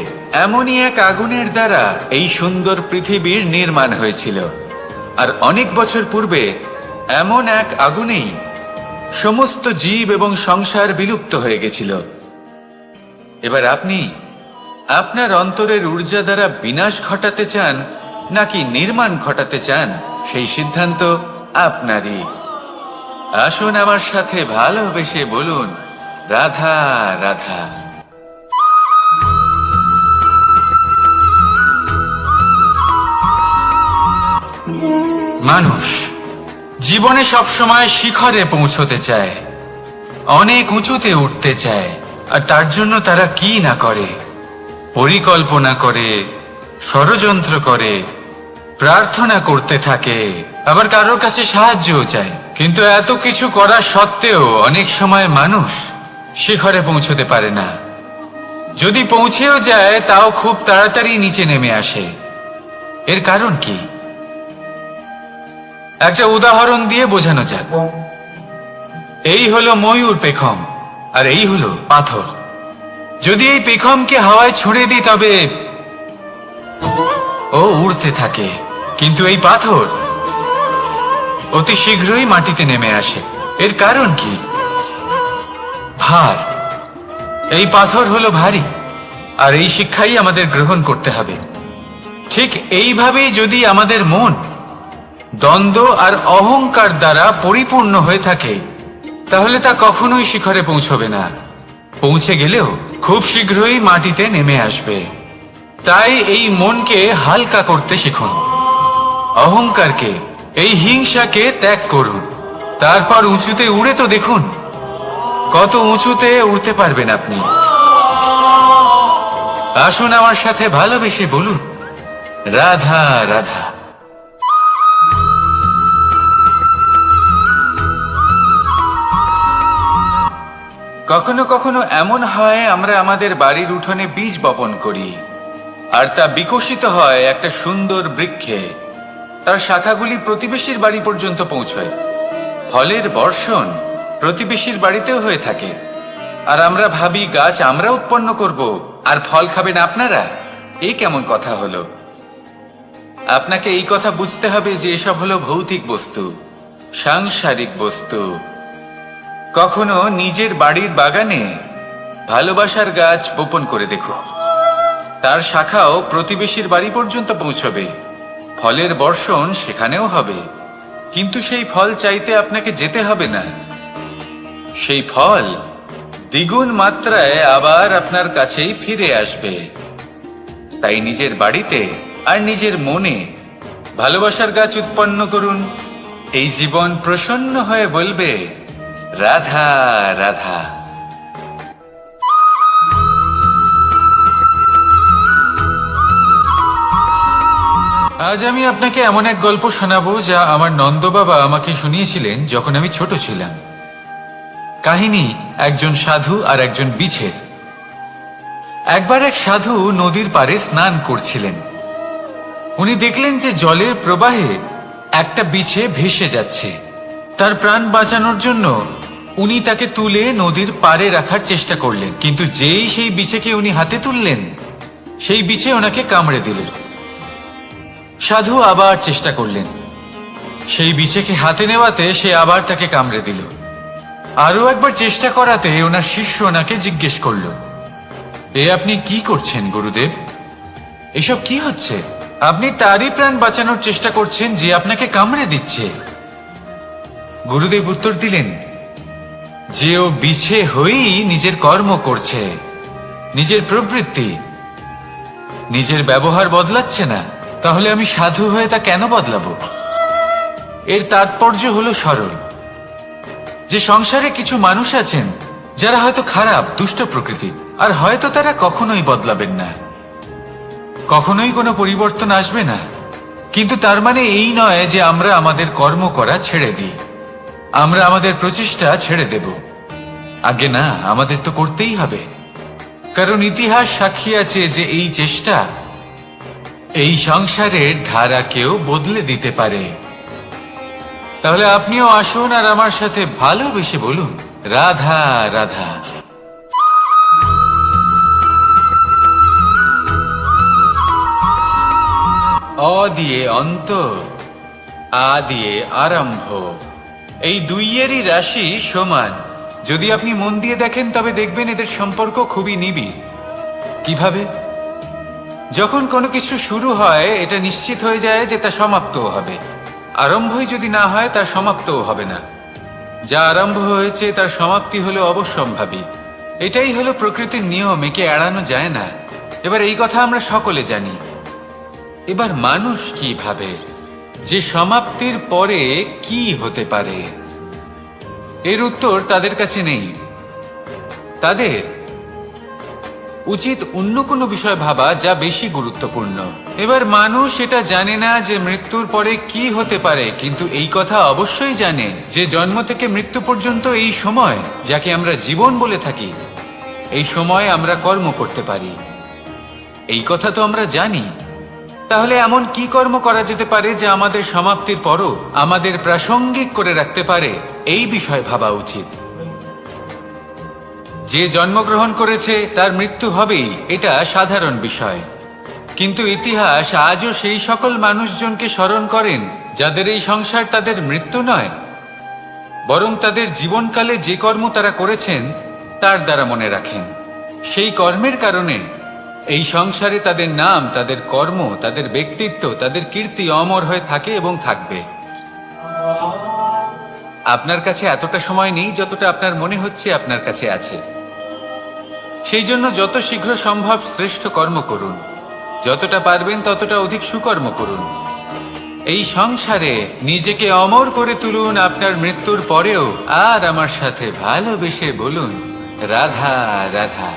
[SPEAKER 1] এমনই এক আগুনের দ্বারা এই সুন্দর পৃথিবীর নির্মাণ হয়েছিল। আর অনেক বছর পূর্বে এমন এক আগুনেই সমস্ত জীব এবং সংসার বিলুপ্ত হয়ে গেছিল। এবার আপনি আপনার অন্তরের ঊর্জা দ্বারা বিনাশ ঘটাতে চান নাকি নির্মাণ ঘটাতে চান, সেই সিদ্ধান্ত আপনারই। আসুন আমার সাথে ভালোবেসে বলুন, রাধা রাধা। মানুষ জীবনে সবসময় শিখরে পৌঁছতে চায়, অনেক উঁচুতে উঠতে চায়। আর তার জন্য তারা কি না করে, পরিকল্পনা করে, ষড়যন্ত্র করে, প্রার্থনা করতে থাকে, আবার কারোর কাছে সাহায্যও চায়। কিন্তু এত কিছু করা সত্ত্বেও অনেক সময় মানুষ শিখরে পৌঁছতে পারে না। যদি পৌঁছেও যায় তাও খুব তাড়াতাড়ি নিচে নেমে আসে। এর কারণ কি? একটা উদাহরণ দিয়ে বোঝানো যাক। এই হলো ময়ূর পেখম, আর এই হলো পাথর। যদি এই পেখমকে হাওয়ায় ছুঁড়ে দিই তবে ও উড়তে থাকে, কিন্তু এই পাথর অতি শীঘ্রই মাটিতে নেমে আসে। এর কারণ কি? ভার। এই পাথর হলো ভারী, আর এই শিক্ষাই আমাদের গ্রহণ করতে হবে। ঠিক এইভাবেই যদি আমাদের মন দ্বন্দ্ব আর অহংকার দ্বারা পরিপূর্ণ হয়ে থাকে, তাহলে তা কখনোই শিখরে পৌঁছবে না। পৌঁছে গেলেও খুব শীঘ্রই মাটিতে নেমে আসবে। তাই এই মনকে হালকা করতে শিখুন, অহংকারকে, এই হিংসাকে ত্যাগ করুন। তারপর উঁচুতে উড়ে তো দেখুন কত উঁচুতে উড়তে পারবেন আপনি। আসুন আমার সাথে ভালোবেসে বলুন, রাধা রাধা। কখনো কখনো এমন হয় আমরা আমাদের বাড়ির উঠোনে বীজ বপন করি, আর তা বিকশিত হয় একটা সুন্দর বৃক্ষে। তার শাখাগুলি প্রতিবেশীর বাড়ি পর্যন্ত পৌঁছয়। ফলের বর্ষণ প্রতিবেশীর বাড়িতেও হয়ে থাকে। আর আমরা ভাবি গাছ আমরা উৎপন্ন করব আর ফল খাবেন আপনারা। এই কেমন কথা হলো? আপনাকে এই কথা বুঝতে হবে যে এসব হলো ভৌতিক বস্তু, সাংসারিক বস্তু। কখনো নিজের বাড়ির বাগানে ভালোবাসার গাছ বপন করে দেখুন। তার শাখাও প্রতিবেশীর বাড়ি পর্যন্ত পৌঁছবে, ফলের বর্ষণ সেখানেও হবে। কিন্তু সেই ফল চাইতে আপনাকে যেতে হবে না, সেই ফল দ্বিগুণ মাত্রায় আবার আপনার কাছেই ফিরে আসবে। তাই নিজের বাড়িতে আর নিজের মনে ভালোবাসার গাছ উৎপন্ন করুন। এই জীবন প্রসন্ন হয়ে বলবে, রাধা রাধা। আজ আমি আপনাকে এমন এক গল্প শোনাবো যা আমার নন্দ বাবা আমাকে শুনিয়েছিলেন যখন আমি ছোট ছিলাম। কাহিনী একজন সাধু আর একজন বিছের। একবার এক সাধু নদীর পাড়ে স্নান করছিলেন। উনি দেখলেন যে জলের প্রবাহে একটা বিছে ভেসে যাচ্ছে। তার প্রাণ বাঁচানোর জন্য উনি তাকে তুলে নদীর পাড়ে রাখার চেষ্টা করলেন, কিন্তু যেই সেই বিছেকে উনি হাতে তুললেন, সেই বিছে ওনাকে কামড়ে দিল। সাধু আবার চেষ্টা করলেন, সেই বিছেকে হাতে নেওয়াতে সে আবার তাকে কামড়ে দিল। আরো একবার চেষ্টা করাতে ওনার শিষ্য ওনাকে জিজ্ঞেস করলো, এ আপনি কি করছেন গুরুদেব? এসব কি হচ্ছে? আপনি তারই প্রাণ বাঁচানোর চেষ্টা করছেন যে আপনাকে কামড়ে দিচ্ছে। গুরুদেব উত্তর দিলেন যে ও বিছে হয়েই নিজের কর্ম করছে, নিজের প্রবৃত্তি, নিজের ব্যবহার বদলাচ্ছে না। তাহলে আমি সাধু হয়ে তা কেন বদলাবো? এর তাৎপর্য হলো সরল। যে সংসারে কিছু মানুষ আছেন যারা হয়তো খারাপ, দুষ্ট প্রকৃতির, আর হয়তো তারা কখনোই বদলাবেন না, কখনোই কোনো পরিবর্তন আসবে না। কিন্তু তার মানে এই নয় যে আমরা আমাদের কর্ম করা ছেড়ে দিই, আমরা আমাদের প্রচেষ্টা ছেড়ে দেব। আগে না, আমাদের তো করতেই হবে, কারণ ইতিহাস সাক্ষী আছে যে এই চেষ্টা এই সংসারের ধারাকেও বদলে দিতে পারে। তাহলে আপনিও আসুন আর আমার সাথে ভালোবেসে বলুন, রাধা রাধা। অ দিয়ে অন্ত, আ দিয়ে আরম্ভ, এই দুইয়েরই রাশি সমান। যদি আপনি মন দিয়ে দেখেন তবে দেখবেন এদের সম্পর্ক খুবই নিবিড়। কিভাবে? যখন কোনো কিছু শুরু হয় এটা নিশ্চিত হয়ে যায় যে তা সমাপ্তও হবে। আরম্ভই যদি না হয় তার সমাপ্তও হবে না। যা আরম্ভ হয়েছে তার সমাপ্তি হলো অবশ্যম্ভাবী। এটাই হলো প্রকৃতির নিয়ম, একে এড়ানো যায় না। এবার এই কথা আমরা সকলে জানি। এবার মানুষ কি ভাবে যে সমাপ্তির পরে কি হতে পারে, এর উত্তর তাদের কাছে নেই। তাদের উচিত অন্য কোনো বিষয় ভাবা যা বেশি গুরুত্বপূর্ণ। এবার মানুষ এটা জানে না যে মৃত্যুর পরে কি হতে পারে, কিন্তু এই কথা অবশ্যই জানে যে জন্ম থেকে মৃত্যু পর্যন্ত এই সময়, যাকে আমরা জীবন বলে থাকি, এই সময় আমরা কর্ম করতে পারি। এই কথা তো আমরা জানি। তাহলে এমন কি কর্ম করা যেতে পারে যা আমাদের সমাপ্তির পরও আমাদের প্রাসঙ্গিক করে রাখতে পারে, এই বিষয় ভাবা উচিত। যে জন্মগ্রহণ করেছে তার মৃত্যু হবেই, এটা সাধারণ বিষয়। কিন্তু ইতিহাস আজও সেই সকল মানুষজনকে স্মরণ করেন যাদের এই সংসার তাদের মৃত্যু নয়, বরং তাদের জীবনকালে যে কর্ম তারা করেছেন তার দ্বারা মনে রাখেন। সেই কর্মের কারণে এই সংসারে তাদের নাম, তাদের কর্ম, তাদের ব্যক্তিত্ব, তাদের কীর্তি অমর হয়ে থাকে এবং থাকবে। আপনার কাছে এতটা সময় নেই যতটা আপনার মনে হচ্ছে আপনার কাছে আছে। সেই জন্য যত শীঘ্র সম্ভব শ্রেষ্ঠ কর্ম করুন, যতটা পারবেন ততটা অধিক সুকর্ম করুন। এই সংসারে নিজেকে অমর করে তুলুন আপনার মৃত্যুর পরেও। আর আমার সাথে ভালোবেসে বলুন, রাধা রাধা।